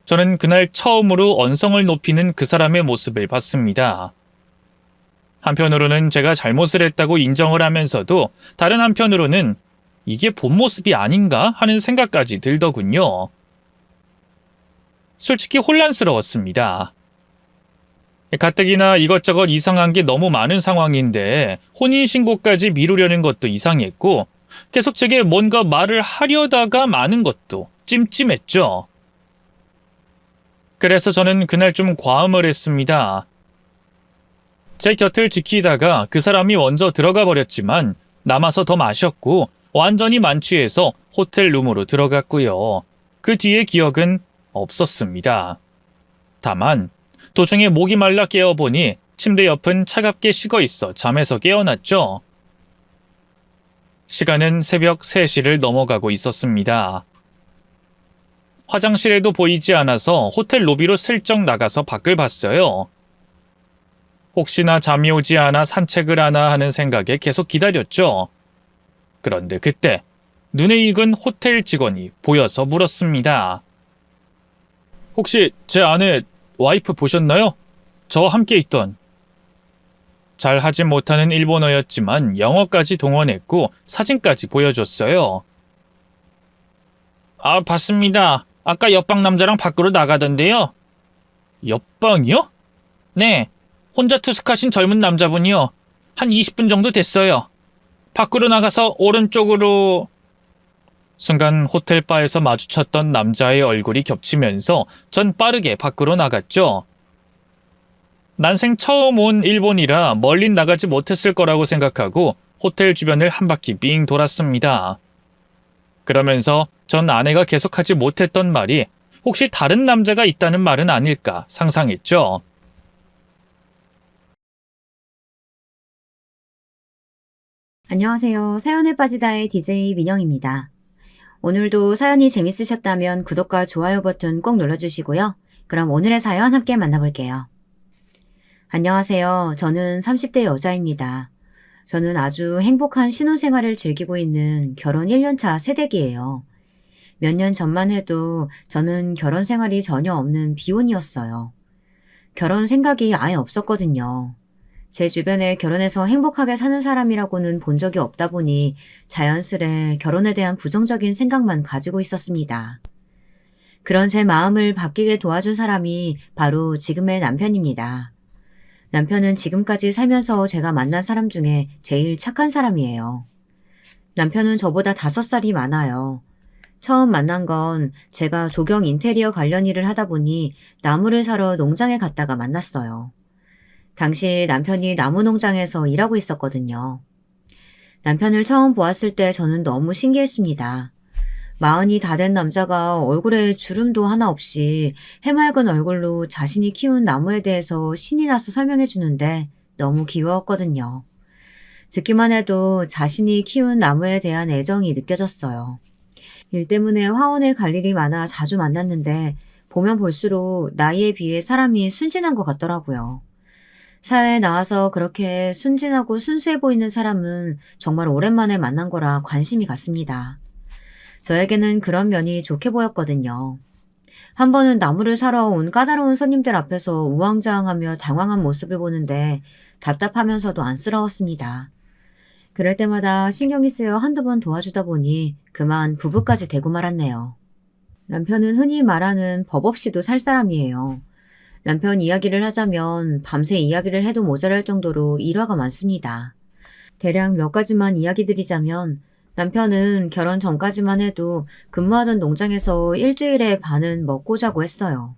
저는 그날 처음으로 언성을 높이는 그 사람의 모습을 봤습니다. 한편으로는 제가 잘못을 했다고 인정을 하면서도 다른 한편으로는 이게 본 모습이 아닌가 하는 생각까지 들더군요. 솔직히 혼란스러웠습니다. 가뜩이나 이것저것 이상한 게 너무 많은 상황인데 혼인신고까지 미루려는 것도 이상했고 계속 제게 뭔가 말을 하려다가 마는 것도 찜찜했죠. 그래서 저는 그날 좀 과음을 했습니다. 제 곁을 지키다가 그 사람이 먼저 들어가 버렸지만 남아서 더 마셨고 완전히 만취해서 호텔 룸으로 들어갔고요. 그 뒤의 기억은 없었습니다. 다만 도중에 목이 말라 깨어보니 침대 옆은 차갑게 식어 있어 잠에서 깨어났죠. 시간은 새벽 3시를 넘어가고 있었습니다. 화장실에도 보이지 않아서 호텔 로비로 슬쩍 나가서 밖을 봤어요. 혹시나 잠이 오지 않아 산책을 하나 하는 생각에 계속 기다렸죠. 그런데 그때 눈에 익은 호텔 직원이 보여서 물었습니다. 혹시 제 아내 와이프 보셨나요? 저 함께 있던. 잘 하지 못하는 일본어였지만 영어까지 동원했고 사진까지 보여줬어요. 봤습니다. 아까 옆방 남자랑 밖으로 나가던데요. 옆방이요? 네. 혼자 투숙하신 젊은 남자분이요. 한 20분 정도 됐어요. 밖으로 나가서 오른쪽으로... 순간 호텔 바에서 마주쳤던 남자의 얼굴이 겹치면서 전 빠르게 밖으로 나갔죠. 난생 처음 온 일본이라 멀리 나가지 못했을 거라고 생각하고 호텔 주변을 한 바퀴 빙 돌았습니다. 그러면서 전 아내가 계속하지 못했던 말이 혹시 다른 남자가 있다는 말은 아닐까 상상했죠. 안녕하세요. 사연에 빠지다의 DJ 민영입니다. 오늘도 사연이 재밌으셨다면 구독과 좋아요 버튼 꼭 눌러주시고요. 그럼 오늘의 사연 함께 만나볼게요. 안녕하세요. 저는 30대 여자입니다. 저는 아주 행복한 신혼생활을 즐기고 있는 결혼 1년차 새댁이에요. 몇 년 전만 해도 저는 결혼 생활이 전혀 없는 비혼이었어요. 결혼 생각이 아예 없었거든요. 제 주변에 결혼해서 행복하게 사는 사람이라고는 본 적이 없다 보니 자연스레 결혼에 대한 부정적인 생각만 가지고 있었습니다. 그런 제 마음을 바뀌게 도와준 사람이 바로 지금의 남편입니다. 남편은 지금까지 살면서 제가 만난 사람 중에 제일 착한 사람이에요. 남편은 저보다 5살이 많아요. 처음 만난 건 제가 조경 인테리어 관련 일을 하다 보니 나무를 사러 농장에 갔다가 만났어요. 당시 남편이 나무 농장에서 일하고 있었거든요. 남편을 처음 보았을 때 저는 너무 신기했습니다. 40이 다 된 남자가 얼굴에 주름도 하나 없이 해맑은 얼굴로 자신이 키운 나무에 대해서 신이 나서 설명해 주는데 너무 귀여웠거든요. 듣기만 해도 자신이 키운 나무에 대한 애정이 느껴졌어요. 일 때문에 화원에 갈 일이 많아 자주 만났는데 보면 볼수록 나이에 비해 사람이 순진한 것 같더라고요. 사회에 나와서 그렇게 순진하고 순수해 보이는 사람은 정말 오랜만에 만난 거라 관심이 갔습니다. 저에게는 그런 면이 좋게 보였거든요. 한 번은 나무를 사러 온 까다로운 손님들 앞에서 우왕좌왕하며 당황한 모습을 보는데 답답하면서도 안쓰러웠습니다. 그럴 때마다 신경이 쓰여 한두 번 도와주다 보니 그만 부부까지 되고 말았네요. 남편은 흔히 말하는 법 없이도 살 사람이에요. 남편 이야기를 하자면 밤새 이야기를 해도 모자랄 정도로 일화가 많습니다. 대략 몇 가지만 이야기 드리자면 남편은 결혼 전까지만 해도 근무하던 농장에서 일주일에 반은 먹고 자고 했어요.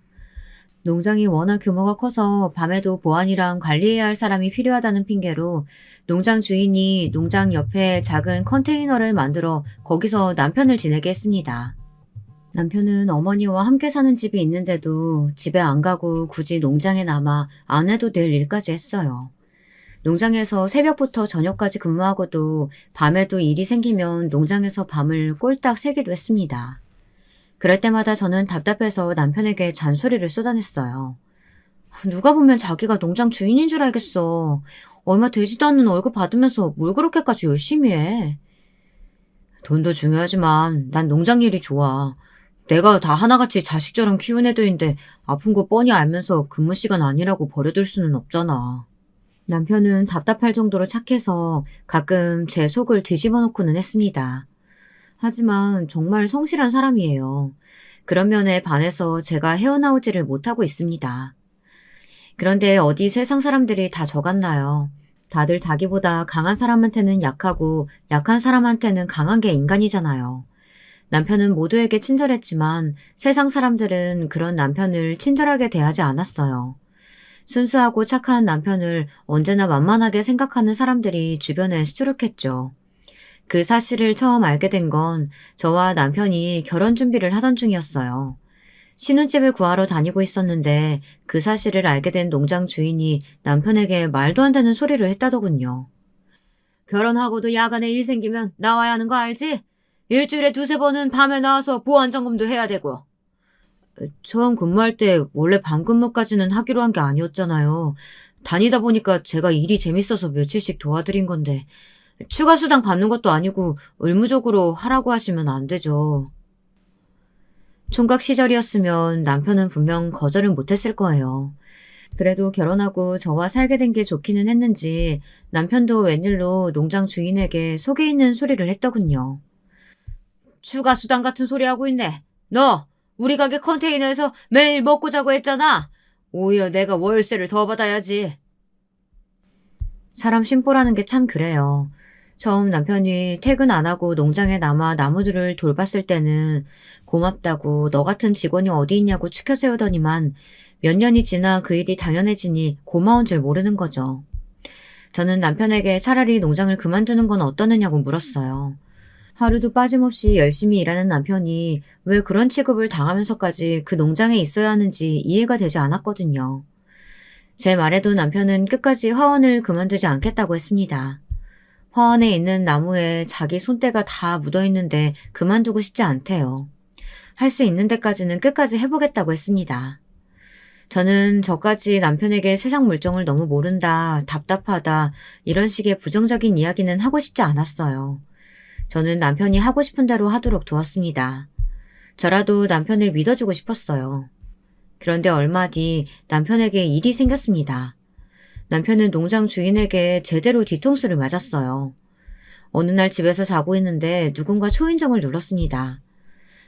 농장이 워낙 규모가 커서 밤에도 보안이랑 관리해야 할 사람이 필요하다는 핑계로 농장 주인이 농장 옆에 작은 컨테이너를 만들어 거기서 남편을 지내게 했습니다. 남편은 어머니와 함께 사는 집이 있는데도 집에 안 가고 굳이 농장에 남아 안 해도 될 일까지 했어요. 농장에서 새벽부터 저녁까지 근무하고도 밤에도 일이 생기면 농장에서 밤을 꼴딱 새기도 했습니다. 그럴 때마다 저는 답답해서 남편에게 잔소리를 쏟아냈어요. 누가 보면 자기가 농장 주인인 줄 알겠어. 얼마 되지도 않는 월급 받으면서 뭘 그렇게까지 열심히 해. 돈도 중요하지만 난 농장 일이 좋아. 내가 다 하나같이 자식처럼 키운 애들인데 아픈 거 뻔히 알면서 근무 시간 아니라고 버려둘 수는 없잖아. 남편은 답답할 정도로 착해서 가끔 제 속을 뒤집어 놓고는 했습니다. 하지만 정말 성실한 사람이에요. 그런 면에 반해서 제가 헤어나오지를 못하고 있습니다. 그런데 어디 세상 사람들이 다 저 같나요? 다들 자기보다 강한 사람한테는 약하고 약한 사람한테는 강한 게 인간이잖아요. 남편은 모두에게 친절했지만 세상 사람들은 그런 남편을 친절하게 대하지 않았어요. 순수하고 착한 남편을 언제나 만만하게 생각하는 사람들이 주변에 수두룩했죠. 그 사실을 처음 알게 된 건 저와 남편이 결혼 준비를 하던 중이었어요. 신혼집을 구하러 다니고 있었는데 그 사실을 알게 된 농장 주인이 남편에게 말도 안 되는 소리를 했다더군요. 결혼하고도 야간에 일 생기면 나와야 하는 거 알지? 일주일에 2~3번은 밤에 나와서 보안 점검도 해야 되고. 처음 근무할 때 원래 밤 근무까지는 하기로 한 게 아니었잖아요. 다니다 보니까 제가 일이 재밌어서 며칠씩 도와드린 건데 추가 수당 받는 것도 아니고 의무적으로 하라고 하시면 안 되죠. 총각 시절이었으면 남편은 분명 거절을 못했을 거예요. 그래도 결혼하고 저와 살게 된 게 좋기는 했는지 남편도 웬일로 농장 주인에게 속에 있는 소리를 했더군요. 추가 수당 같은 소리 하고 있네. 너 우리 가게 컨테이너에서 매일 먹고 자고 했잖아. 오히려 내가 월세를 더 받아야지. 사람 심보라는 게 참 그래요. 처음 남편이 퇴근 안 하고 농장에 남아 나무들을 돌봤을 때는 고맙다고 너 같은 직원이 어디 있냐고 추켜 세우더니만 몇 년이 지나 그 일이 당연해지니 고마운 줄 모르는 거죠. 저는 남편에게 차라리 농장을 그만두는 건 어떠느냐고 물었어요. 하루도 빠짐없이 열심히 일하는 남편이 왜 그런 취급을 당하면서까지 그 농장에 있어야 하는지 이해가 되지 않았거든요. 제 말에도 남편은 끝까지 화원을 그만두지 않겠다고 했습니다. 화원에 있는 나무에 자기 손때가 다 묻어있는데 그만두고 싶지 않대요. 할 수 있는 데까지는 끝까지 해보겠다고 했습니다. 저는 저까지 남편에게 세상 물정을 너무 모른다, 답답하다, 이런 식의 부정적인 이야기는 하고 싶지 않았어요. 저는 남편이 하고 싶은 대로 하도록 두었습니다. 저라도 남편을 믿어주고 싶었어요. 그런데 얼마 뒤 남편에게 일이 생겼습니다. 남편은 농장 주인에게 제대로 뒤통수를 맞았어요. 어느 날 집에서 자고 있는데 누군가 초인종을 눌렀습니다.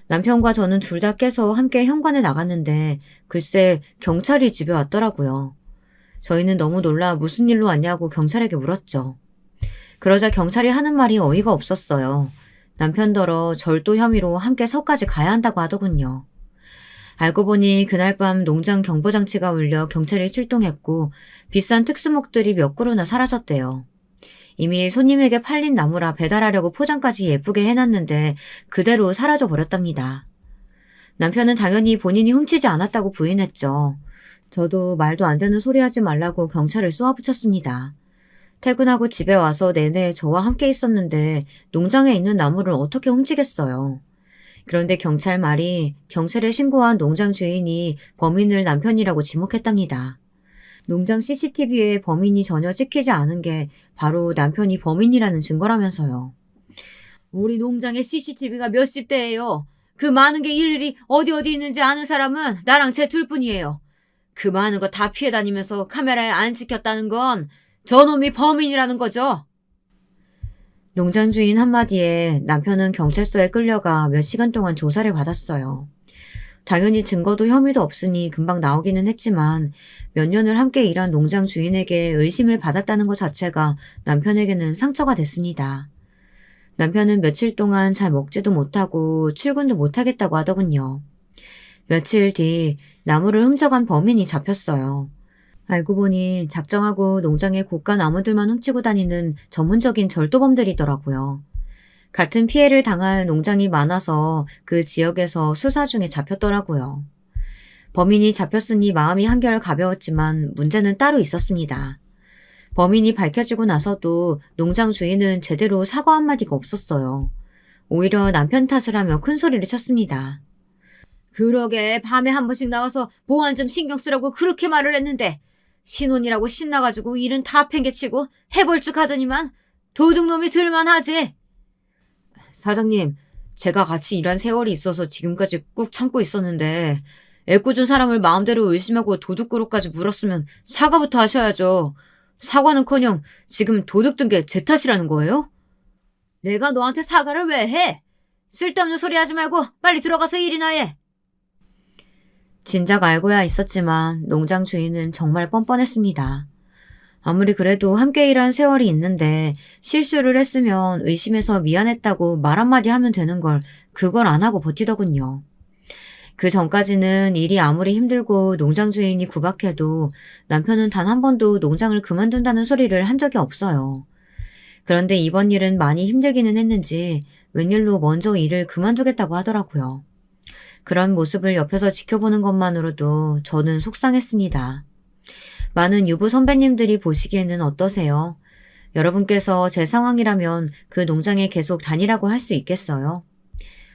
남편과 저는 둘 다 깨서 함께 현관에 나갔는데 글쎄 경찰이 집에 왔더라고요. 저희는 너무 놀라 무슨 일로 왔냐고 경찰에게 물었죠. 그러자 경찰이 하는 말이 어이가 없었어요. 남편더러 절도 혐의로 함께 서까지 가야 한다고 하더군요. 알고 보니 그날 밤 농장 경보장치가 울려 경찰이 출동했고 비싼 특수목들이 몇 그루나 사라졌대요. 이미 손님에게 팔린 나무라 배달하려고 포장까지 예쁘게 해놨는데 그대로 사라져 버렸답니다. 남편은 당연히 본인이 훔치지 않았다고 부인했죠. 저도 말도 안 되는 소리 하지 말라고 경찰을 쏘아붙였습니다. 퇴근하고 집에 와서 내내 저와 함께 있었는데 농장에 있는 나무를 어떻게 훔치겠어요. 그런데 경찰 말이 경찰에 신고한 농장 주인이 범인을 남편이라고 지목했답니다. 농장 CCTV에 범인이 전혀 찍히지 않은 게 바로 남편이 범인이라는 증거라면서요. 우리 농장에 CCTV가 몇십 대예요. 그 많은 게 일일이 어디 있는지 아는 사람은 나랑 제 둘뿐이에요. 그 많은 거 다 피해 다니면서 카메라에 안 찍혔다는 건 저놈이 범인이라는 거죠. 농장 주인 한마디에 남편은 경찰서에 끌려가 몇 시간 동안 조사를 받았어요. 당연히 증거도 혐의도 없으니 금방 나오기는 했지만 몇 년을 함께 일한 농장 주인에게 의심을 받았다는 것 자체가 남편에게는 상처가 됐습니다. 남편은 며칠 동안 잘 먹지도 못하고 출근도 못하겠다고 하더군요. 며칠 뒤 나무를 훔쳐간 범인이 잡혔어요. 알고 보니 작정하고 농장의 고가 나무들만 훔치고 다니는 전문적인 절도범들이더라고요. 같은 피해를 당할 농장이 많아서 그 지역에서 수사 중에 잡혔더라고요. 범인이 잡혔으니 마음이 한결 가벼웠지만 문제는 따로 있었습니다. 범인이 밝혀지고 나서도 농장 주인은 제대로 사과 한마디가 없었어요. 오히려 남편 탓을 하며 큰 소리를 쳤습니다. 그러게 밤에 한 번씩 나와서 보안 좀 신경 쓰라고 그렇게 말을 했는데 신혼이라고 신나가지고 일은 다 팽개치고 해볼 줄 하더니만 도둑놈이 들만하지. 사장님, 제가 같이 일한 세월이 있어서 지금까지 꾹 참고 있었는데 애꿎은 사람을 마음대로 의심하고 도둑그룹까지 물었으면 사과부터 하셔야죠. 사과는커녕 지금 도둑 든 게 제 탓이라는 거예요? 내가 너한테 사과를 왜 해? 쓸데없는 소리 하지 말고 빨리 들어가서 일이나 해. 진작 알고야 있었지만 농장 주인은 정말 뻔뻔했습니다. 아무리 그래도 함께 일한 세월이 있는데 실수를 했으면 의심해서 미안했다고 말 한마디 하면 되는 걸 그걸 안 하고 버티더군요. 그 전까지는 일이 아무리 힘들고 농장 주인이 구박해도 남편은 단 한 번도 농장을 그만둔다는 소리를 한 적이 없어요. 그런데 이번 일은 많이 힘들기는 했는지 웬일로 먼저 일을 그만두겠다고 하더라고요. 그런 모습을 옆에서 지켜보는 것만으로도 저는 속상했습니다. 많은 유부 선배님들이 보시기에는 어떠세요? 여러분께서 제 상황이라면 그 농장에 계속 다니라고 할 수 있겠어요?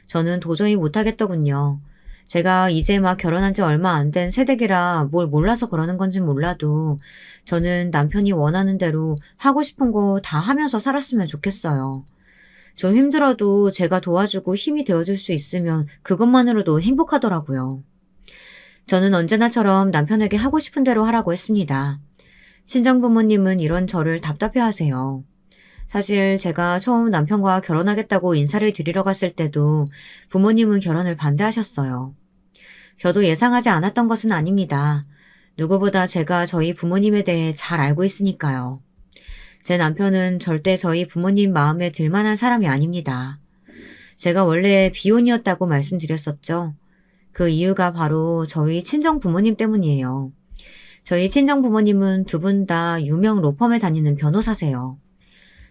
저는 도저히 못하겠더군요. 제가 이제 막 결혼한 지 얼마 안 된 새댁이라 뭘 몰라서 그러는 건진 몰라도 저는 남편이 원하는 대로 하고 싶은 거 다 하면서 살았으면 좋겠어요. 좀 힘들어도 제가 도와주고 힘이 되어줄 수 있으면 그것만으로도 행복하더라고요. 저는 언제나처럼 남편에게 하고 싶은 대로 하라고 했습니다. 친정부모님은 이런 저를 답답해하세요. 사실 제가 처음 남편과 결혼하겠다고 인사를 드리러 갔을 때도 부모님은 결혼을 반대하셨어요. 저도 예상하지 않았던 것은 아닙니다. 누구보다 제가 저희 부모님에 대해 잘 알고 있으니까요. 제 남편은 절대 저희 부모님 마음에 들만한 사람이 아닙니다. 제가 원래 비혼이었다고 말씀드렸었죠. 그 이유가 바로 저희 친정 부모님 때문이에요. 저희 친정 부모님은 두 분 다 유명 로펌에 다니는 변호사세요.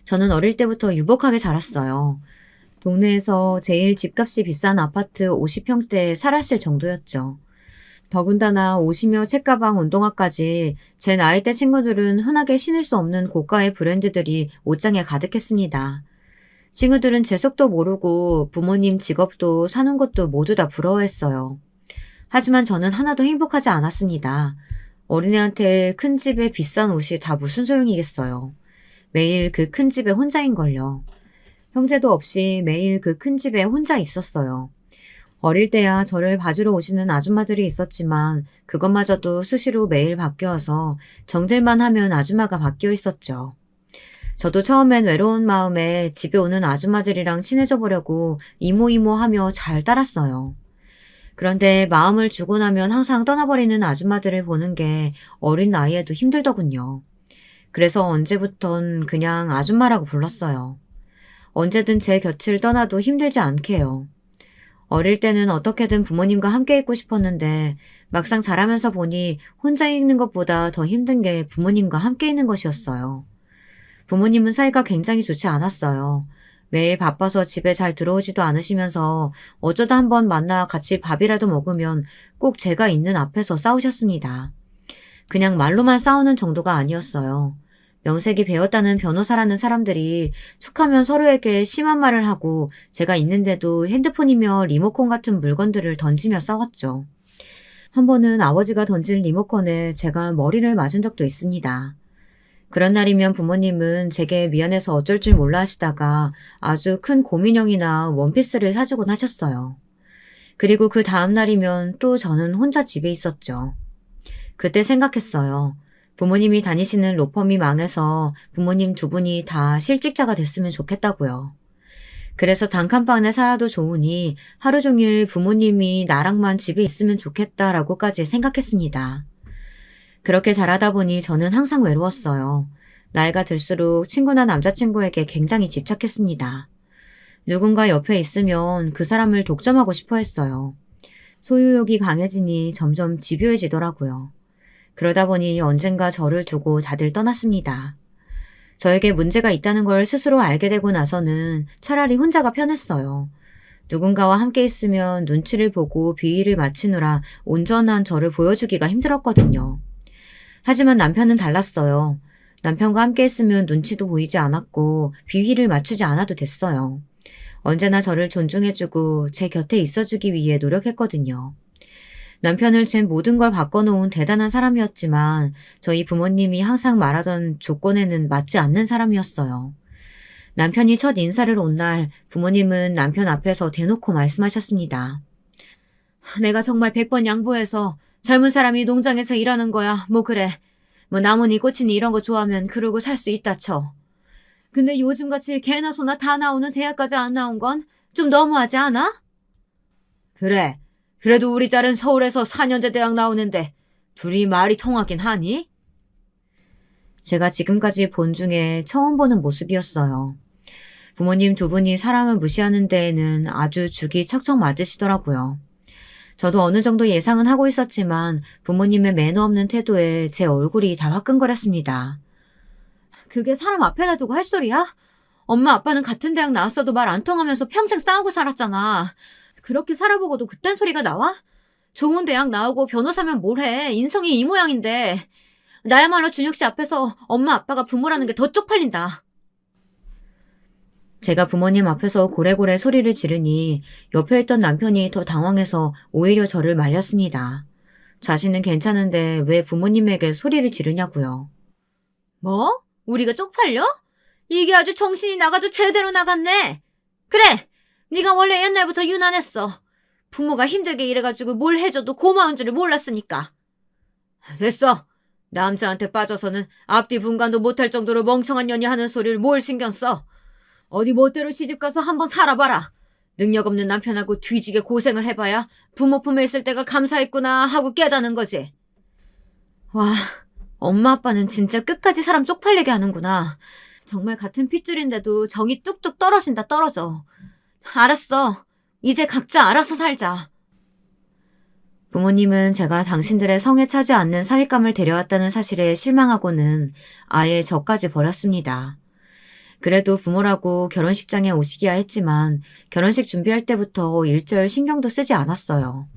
저는 어릴 때부터 유복하게 자랐어요. 동네에서 제일 집값이 비싼 아파트 50평대에 살았을 정도였죠. 더군다나 옷이며 책가방, 운동화까지 제 나이대 친구들은 흔하게 신을 수 없는 고가의 브랜드들이 옷장에 가득했습니다. 친구들은 제 속도 모르고 부모님 직업도 사는 것도 모두 다 부러워했어요. 하지만 저는 하나도 행복하지 않았습니다. 어린애한테 큰 집에 비싼 옷이 다 무슨 소용이겠어요. 매일 그 큰 집에 혼자인걸요. 형제도 없이 매일 그 큰 집에 혼자 있었어요. 어릴 때야 저를 봐주러 오시는 아줌마들이 있었지만 그것마저도 수시로 매일 바뀌어서 정들만 하면 아줌마가 바뀌어 있었죠. 저도 처음엔 외로운 마음에 집에 오는 아줌마들이랑 친해져 보려고 이모 하며 잘 따랐어요. 그런데 마음을 주고 나면 항상 떠나버리는 아줌마들을 보는 게 어린 나이에도 힘들더군요. 그래서 언제부턴 그냥 아줌마라고 불렀어요. 언제든 제 곁을 떠나도 힘들지 않게요. 어릴 때는 어떻게든 부모님과 함께 있고 싶었는데 막상 자라면서 보니 혼자 있는 것보다 더 힘든 게 부모님과 함께 있는 것이었어요. 부모님은 사이가 굉장히 좋지 않았어요. 매일 바빠서 집에 잘 들어오지도 않으시면서 어쩌다 한번 만나 같이 밥이라도 먹으면 꼭 제가 있는 앞에서 싸우셨습니다. 그냥 말로만 싸우는 정도가 아니었어요. 명색이 배웠다는 변호사라는 사람들이 툭하면 서로에게 심한 말을 하고 제가 있는데도 핸드폰이며 리모컨 같은 물건들을 던지며 싸웠죠. 한 번은 아버지가 던진 리모컨에 제가 머리를 맞은 적도 있습니다. 그런 날이면 부모님은 제게 미안해서 어쩔 줄 몰라 하시다가 아주 큰 곰인형이나 원피스를 사주곤 하셨어요. 그리고 그 다음 날이면 또 저는 혼자 집에 있었죠. 그때 생각했어요. 부모님이 다니시는 로펌이 망해서 부모님 두 분이 다 실직자가 됐으면 좋겠다고요. 그래서 단칸방에 살아도 좋으니 하루 종일 부모님이 나랑만 집에 있으면 좋겠다라고까지 생각했습니다. 그렇게 자라다 보니 저는 항상 외로웠어요. 나이가 들수록 친구나 남자친구에게 굉장히 집착했습니다. 누군가 옆에 있으면 그 사람을 독점하고 싶어 했어요. 소유욕이 강해지니 점점 집요해지더라고요. 그러다 보니 언젠가 저를 두고 다들 떠났습니다. 저에게 문제가 있다는 걸 스스로 알게 되고 나서는 차라리 혼자가 편했어요. 누군가와 함께 있으면 눈치를 보고 비위를 맞추느라 온전한 저를 보여주기가 힘들었거든요. 하지만 남편은 달랐어요. 남편과 함께 있으면 눈치도 보이지 않았고 비위를 맞추지 않아도 됐어요. 언제나 저를 존중해주고 제 곁에 있어주기 위해 노력했거든요. 남편을 제 모든 걸 바꿔놓은 대단한 사람이었지만 저희 부모님이 항상 말하던 조건에는 맞지 않는 사람이었어요. 남편이 첫 인사를 온 날 부모님은 남편 앞에서 대놓고 말씀하셨습니다. 내가 정말 100번 양보해서 젊은 사람이 농장에서 일하는 거야. 뭐 그래. 뭐 나무니 꽃이니 이런 거 좋아하면 그러고 살 수 있다 쳐. 근데 요즘같이 개나 소나 다 나오는 대학까지 안 나온 건 좀 너무하지 않아? 그래. 그래도 우리 딸은 서울에서 4년제 대학 나오는데 둘이 말이 통하긴 하니? 제가 지금까지 본 중에 처음 보는 모습이었어요. 부모님 두 분이 사람을 무시하는 데에는 아주 죽이 척척 맞으시더라고요. 저도 어느 정도 예상은 하고 있었지만 부모님의 매너 없는 태도에 제 얼굴이 다 화끈거렸습니다. 그게 사람 앞에다 두고 할 소리야? 엄마 아빠는 같은 대학 나왔어도 말 안 통하면서 평생 싸우고 살았잖아. 그렇게 살아보고도 그딴 소리가 나와? 좋은 대학 나오고 변호사면 뭘 해. 인성이 이 모양인데. 나야말로 준혁 씨 앞에서 엄마 아빠가 부모라는 게 더 쪽팔린다. 제가 부모님 앞에서 고래고래 소리를 지르니 옆에 있던 남편이 더 당황해서 오히려 저를 말렸습니다. 자신은 괜찮은데 왜 부모님에게 소리를 지르냐고요. 뭐? 우리가 쪽팔려? 이게 아주 정신이 나가도 제대로 나갔네. 그래, 네가 원래 옛날부터 유난했어. 부모가 힘들게 일해가지고 뭘 해줘도 고마운 줄을 몰랐으니까. 됐어. 남자한테 빠져서는 앞뒤 분간도 못할 정도로 멍청한 년이 하는 소리를 뭘 신경 써. 어디 멋대로 시집가서 한번 살아봐라. 능력 없는 남편하고 뒤지게 고생을 해봐야 부모 품에 있을 때가 감사했구나 하고 깨닫는 거지. 와, 엄마 아빠는 진짜 끝까지 사람 쪽팔리게 하는구나. 정말 같은 핏줄인데도 정이 뚝뚝 떨어진다 떨어져. 알았어. 이제 각자 알아서 살자. 부모님은 제가 당신들의 성에 차지 않는 사윗감을 데려왔다는 사실에 실망하고는 아예 저까지 버렸습니다. 그래도 부모라고 결혼식장에 오시기야 했지만 결혼식 준비할 때부터 일절 신경도 쓰지 않았어요.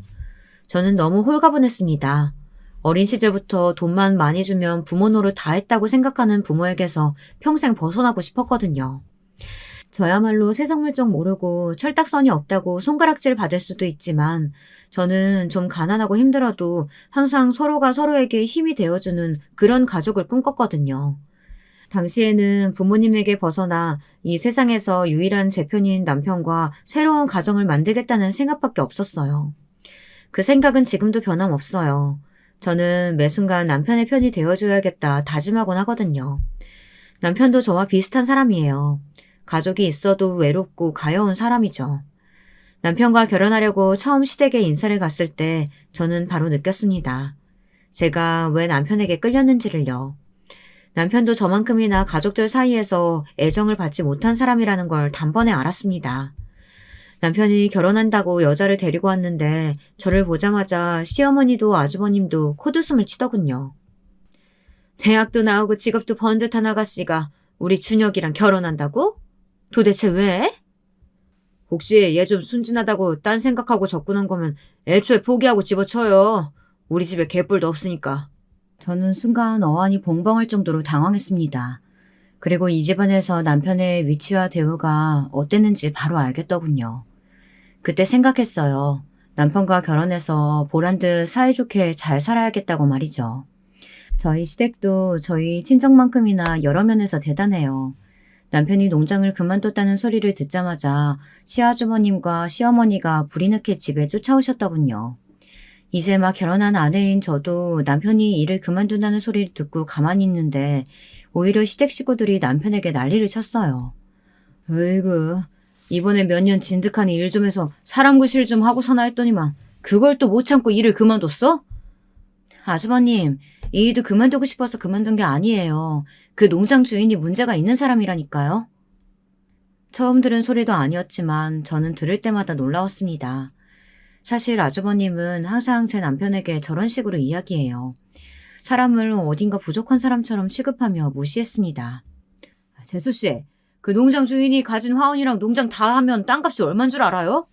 저는 너무 홀가분했습니다. 어린 시절부터 돈만 많이 주면 부모 노릇 다 했다고 생각하는 부모에게서 평생 벗어나고 싶었거든요. 저야말로 세상 물정 모르고 철딱선이 없다고 손가락질 받을 수도 있지만 저는 좀 가난하고 힘들어도 항상 서로가 서로에게 힘이 되어주는 그런 가족을 꿈꿨거든요. 당시에는 부모님에게 벗어나 이 세상에서 유일한 제 편인 남편과 새로운 가정을 만들겠다는 생각밖에 없었어요. 그 생각은 지금도 변함없어요. 저는 매 순간 남편의 편이 되어줘야겠다 다짐하곤 하거든요. 남편도 저와 비슷한 사람이에요. 가족이 있어도 외롭고 가여운 사람이죠. 남편과 결혼하려고 처음 시댁에 인사를 갔을 때 저는 바로 느꼈습니다. 제가 왜 남편에게 끌렸는지를요. 남편도 저만큼이나 가족들 사이에서 애정을 받지 못한 사람이라는 걸 단번에 알았습니다. 남편이 결혼한다고 여자를 데리고 왔는데 저를 보자마자 시어머니도 아주버님도 코웃음을 치더군요. 대학도 나오고 직업도 번 듯한 아가씨가 우리 준혁이랑 결혼한다고? 도대체 왜? 혹시 얘 좀 순진하다고 딴 생각하고 접근한 거면 애초에 포기하고 집어쳐요. 우리 집에 개뿔도 없으니까. 저는 순간 어안이 벙벙할 정도로 당황했습니다. 그리고 이 집안에서 남편의 위치와 대우가 어땠는지 바로 알겠더군요. 그때 생각했어요. 남편과 결혼해서 보란듯 사이좋게 잘 살아야겠다고 말이죠. 저희 시댁도 저희 친정만큼이나 여러 면에서 대단해요. 남편이 농장을 그만뒀다는 소리를 듣자마자 시아주버님과 시어머니가 불이 나게 집에 쫓아오셨더군요. 이제 막 결혼한 아내인 저도 남편이 일을 그만둔다는 소리를 듣고 가만히 있는데 오히려 시댁 식구들이 남편에게 난리를 쳤어요. 으이구, 이번에 몇 년 진득한 일 좀 해서 사람 구실 좀 하고 사나 했더니만 그걸 또 못 참고 일을 그만뒀어? 아주버님, 이 일도 그만두고 싶어서 그만둔 게 아니에요. 그 농장 주인이 문제가 있는 사람이라니까요. 처음 들은 소리도 아니었지만 저는 들을 때마다 놀라웠습니다. 사실 아주버님은 항상 제 남편에게 저런 식으로 이야기해요. 사람을 어딘가 부족한 사람처럼 취급하며 무시했습니다. 재수씨, 그 농장 주인이 가진 화원이랑 농장 다 하면 땅값이 얼만 줄 알아요?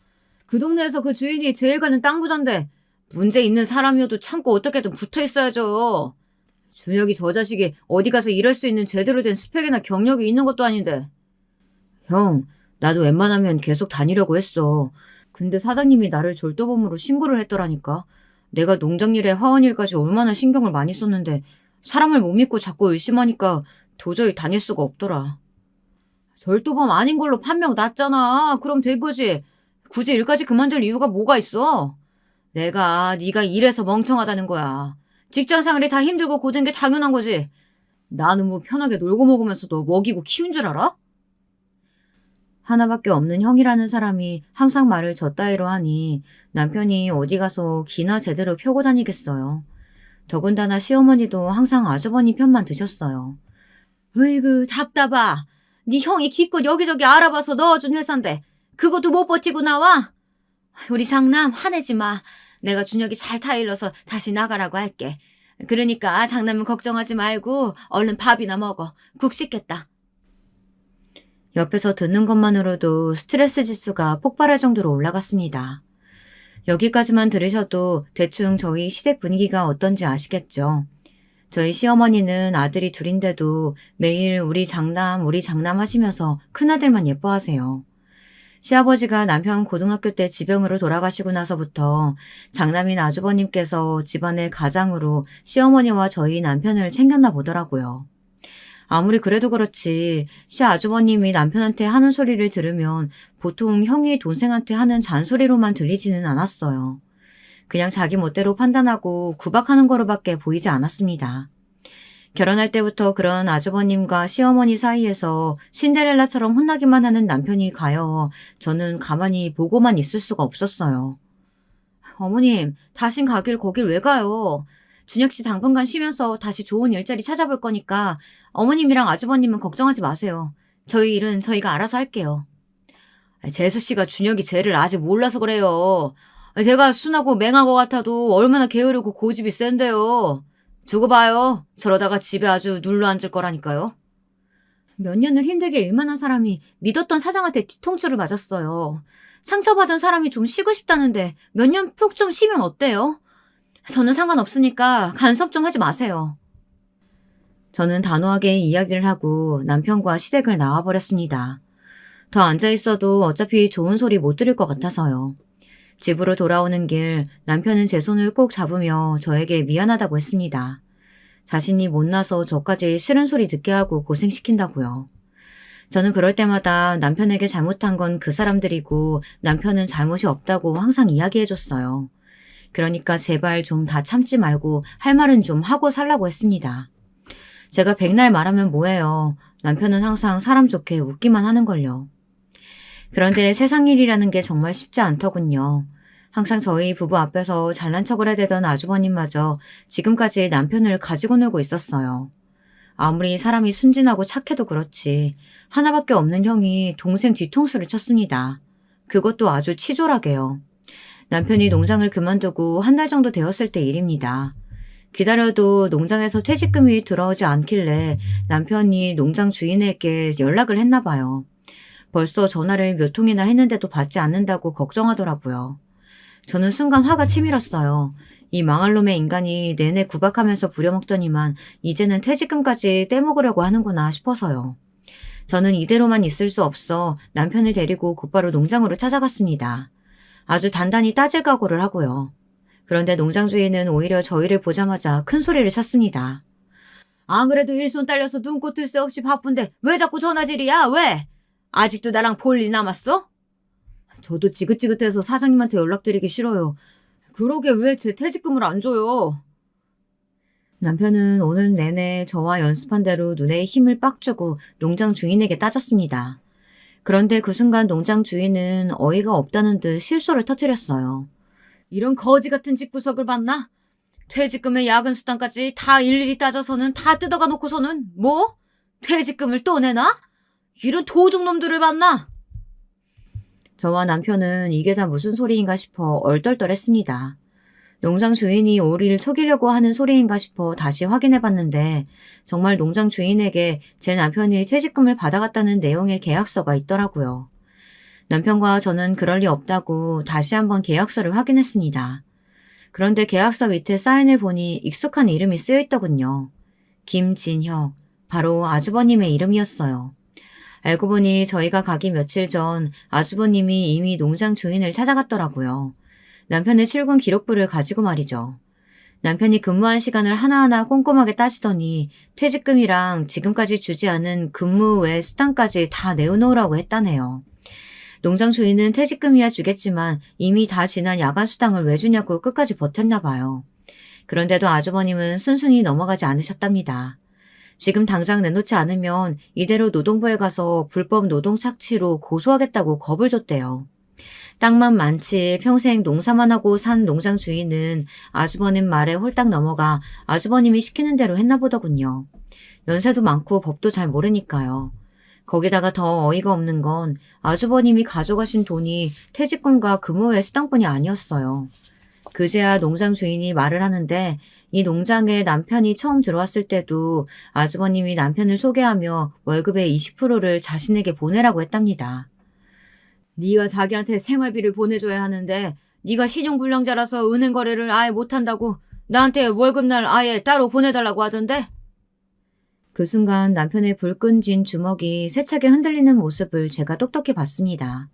그 동네에서 그 주인이 제일 가는 땅 부자인데 문제 있는 사람이어도 참고 어떻게든 붙어 있어야죠. 준혁이 저 자식이 어디 가서 일할 수 있는 제대로 된 스펙이나 경력이 있는 것도 아닌데. 형, 나도 웬만하면 계속 다니려고 했어. 근데 사장님이 나를 졸도범으로 신고를 했더라니까. 내가 농장일에 화원일까지 얼마나 신경을 많이 썼는데 사람을 못 믿고 자꾸 의심하니까 도저히 다닐 수가 없더라. 절도범 아닌 걸로 판명 났잖아. 그럼 된 거지. 굳이 일까지 그만둘 이유가 뭐가 있어? 네가 일해서 멍청하다는 거야. 직장생활이 다 힘들고 고된 게 당연한 거지. 나는 뭐 편하게 놀고 먹으면서도 먹이고 키운 줄 알아? 하나밖에 없는 형이라는 사람이 항상 말을 저 따위로 하니 남편이 어디 가서 기나 제대로 펴고 다니겠어요. 더군다나 시어머니도 항상 아주버님 편만 드셨어요. 으이구 답답하. 네 형이 기껏 여기저기 알아봐서 넣어준 회사인데 그것도 못 버티고 나와? 우리 장남 화내지 마. 내가 준혁이 잘 타일러서 다시 나가라고 할게. 그러니까 장남은 걱정하지 말고 얼른 밥이나 먹어. 국 식겠다. 옆에서 듣는 것만으로도 스트레스 지수가 폭발할 정도로 올라갔습니다. 여기까지만 들으셔도 대충 저희 시댁 분위기가 어떤지 아시겠죠? 저희 시어머니는 아들이 둘인데도 매일 우리 장남 하시면서 큰아들만 예뻐하세요. 시아버지가 남편 고등학교 때 지병으로 돌아가시고 나서부터 장남인 아주버님께서 집안의 가장으로 시어머니와 저희 남편을 챙겼나 보더라고요. 아무리 그래도 그렇지 시아주버님이 남편한테 하는 소리를 들으면 보통 형이 동생한테 하는 잔소리로만 들리지는 않았어요. 그냥 자기 멋대로 판단하고 구박하는 거로밖에 보이지 않았습니다. 결혼할 때부터 그런 아주버님과 시어머니 사이에서 신데렐라처럼 혼나기만 하는 남편이 가여워 저는 가만히 보고만 있을 수가 없었어요. 어머님, 다신 가길 거길 왜 가요? 준혁 씨 당분간 쉬면서 다시 좋은 일자리 찾아볼 거니까 어머님이랑 아주버님은 걱정하지 마세요. 저희 일은 저희가 알아서 할게요. 재수 씨가 준혁이 죄를 아직 몰라서 그래요. 제가 순하고 맹한 것 같아도 얼마나 게으르고 고집이 센데요. 두고 봐요. 저러다가 집에 아주 눌러 앉을 거라니까요. 몇 년을 힘들게 일만 한 사람이 믿었던 사장한테 뒤통수를 맞았어요. 상처받은 사람이 좀 쉬고 싶다는데 몇 년 푹 좀 쉬면 어때요? 저는 상관없으니까 간섭 좀 하지 마세요. 저는 단호하게 이야기를 하고 남편과 시댁을 나와버렸습니다. 더 앉아있어도 어차피 좋은 소리 못 들을 것 같아서요. 집으로 돌아오는 길 남편은 제 손을 꼭 잡으며 저에게 미안하다고 했습니다. 자신이 못나서 저까지 싫은 소리 듣게 하고 고생시킨다고요. 저는 그럴 때마다 남편에게 잘못한 건 그 사람들이고 남편은 잘못이 없다고 항상 이야기해줬어요. 그러니까 제발 좀 다 참지 말고 할 말은 좀 하고 살라고 했습니다. 제가 백날 말하면 뭐해요. 남편은 항상 사람 좋게 웃기만 하는걸요. 그런데 세상 일이라는 게 정말 쉽지 않더군요. 항상 저희 부부 앞에서 잘난 척을 해대던 아주버님마저 지금까지 남편을 가지고 놀고 있었어요. 아무리 사람이 순진하고 착해도 그렇지 하나밖에 없는 형이 동생 뒤통수를 쳤습니다. 그것도 아주 치졸하게요. 남편이 농장을 그만두고 한 달 정도 되었을 때 일입니다. 기다려도 농장에서 퇴직금이 들어오지 않길래 남편이 농장 주인에게 연락을 했나 봐요. 벌써 전화를 몇 통이나 했는데도 받지 않는다고 걱정하더라고요. 저는 순간 화가 치밀었어요. 이 망할 놈의 인간이 내내 구박하면서 부려먹더니만 이제는 퇴직금까지 떼먹으려고 하는구나 싶어서요. 저는 이대로만 있을 수 없어 남편을 데리고 곧바로 농장으로 찾아갔습니다. 아주 단단히 따질 각오를 하고요. 그런데 농장 주인은 오히려 저희를 보자마자 큰 소리를 쳤습니다. 안 그래도 일손 딸려서 눈코 뜰 새 없이 바쁜데 왜 자꾸 전화질이야? 왜? 아직도 나랑 볼 일 남았어? 저도 지긋지긋해서 사장님한테 연락드리기 싫어요. 그러게 왜 제 퇴직금을 안 줘요? 남편은 오늘 내내 저와 연습한 대로 눈에 힘을 빡 주고 농장 주인에게 따졌습니다. 그런데 그 순간 농장 주인은 어이가 없다는 듯 실소를 터뜨렸어요. 이런 거지 같은 집구석을 봤나? 퇴직금의 야근 수당까지 다 일일이 따져서는 다 뜯어가 놓고서는 뭐? 퇴직금을 또 내나? 이런 도둑놈들을 봤나? 저와 남편은 이게 다 무슨 소리인가 싶어 얼떨떨했습니다. 농장 주인이 우리를 속이려고 하는 소리인가 싶어 다시 확인해봤는데 정말 농장 주인에게 제 남편이 퇴직금을 받아갔다는 내용의 계약서가 있더라고요. 남편과 저는 그럴 리 없다고 다시 한번 계약서를 확인했습니다. 그런데 계약서 밑에 사인을 보니 익숙한 이름이 쓰여있더군요. 김진혁, 바로 아주버님의 이름이었어요. 알고 보니 저희가 가기 며칠 전 아주버님이 이미 농장 주인을 찾아갔더라고요. 남편의 출근 기록부를 가지고 말이죠. 남편이 근무한 시간을 하나하나 꼼꼼하게 따지더니 퇴직금이랑 지금까지 주지 않은 근무 외 수당까지 다 내어놓으라고 했다네요. 농장 주인은 퇴직금이야 주겠지만 이미 다 지난 야간 수당을 왜 주냐고 끝까지 버텼나 봐요. 그런데도 아주버님은 순순히 넘어가지 않으셨답니다. 지금 당장 내놓지 않으면 이대로 노동부에 가서 불법 노동 착취로 고소하겠다고 겁을 줬대요. 땅만 많지 평생 농사만 하고 산 농장 주인은 아주버님 말에 홀딱 넘어가 아주버님이 시키는 대로 했나 보더군요. 연세도 많고 법도 잘 모르니까요. 거기다가 더 어이가 없는 건 아주버님이 가져가신 돈이 퇴직금과 근무외 수당뿐이 아니었어요. 그제야 농장 주인이 말을 하는데 이 농장에 남편이 처음 들어왔을 때도 아주버님이 남편을 소개하며 월급의 20%를 자신에게 보내라고 했답니다. 네가 자기한테 생활비를 보내줘야 하는데 네가 신용불량자라서 은행 거래를 아예 못한다고 나한테 월급날 아예 따로 보내달라고 하던데? 그 순간 남편의 불끈진 주먹이 세차게 흔들리는 모습을 제가 똑똑히 봤습니다.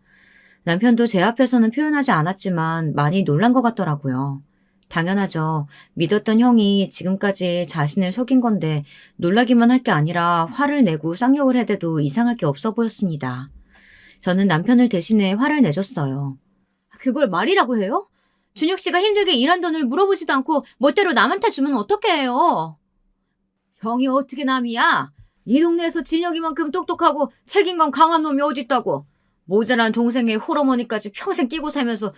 남편도 제 앞에서는 표현하지 않았지만 많이 놀란 것 같더라고요. 당연하죠. 믿었던 형이 지금까지 자신을 속인 건데 놀라기만 할 게 아니라 화를 내고 쌍욕을 해대도 이상할 게 없어 보였습니다. 저는 남편을 대신해 화를 내줬어요. 그걸 말이라고 해요? 준혁 씨가 힘들게 일한 돈을 물어보지도 않고 멋대로 남한테 주면 어떻게 해요? 형이 어떻게 남이야? 이 동네에서 진혁이만큼 똑똑하고 책임감 강한 놈이 어딨다고. 모자란 동생의 홀어머니까지 평생 끼고 살면서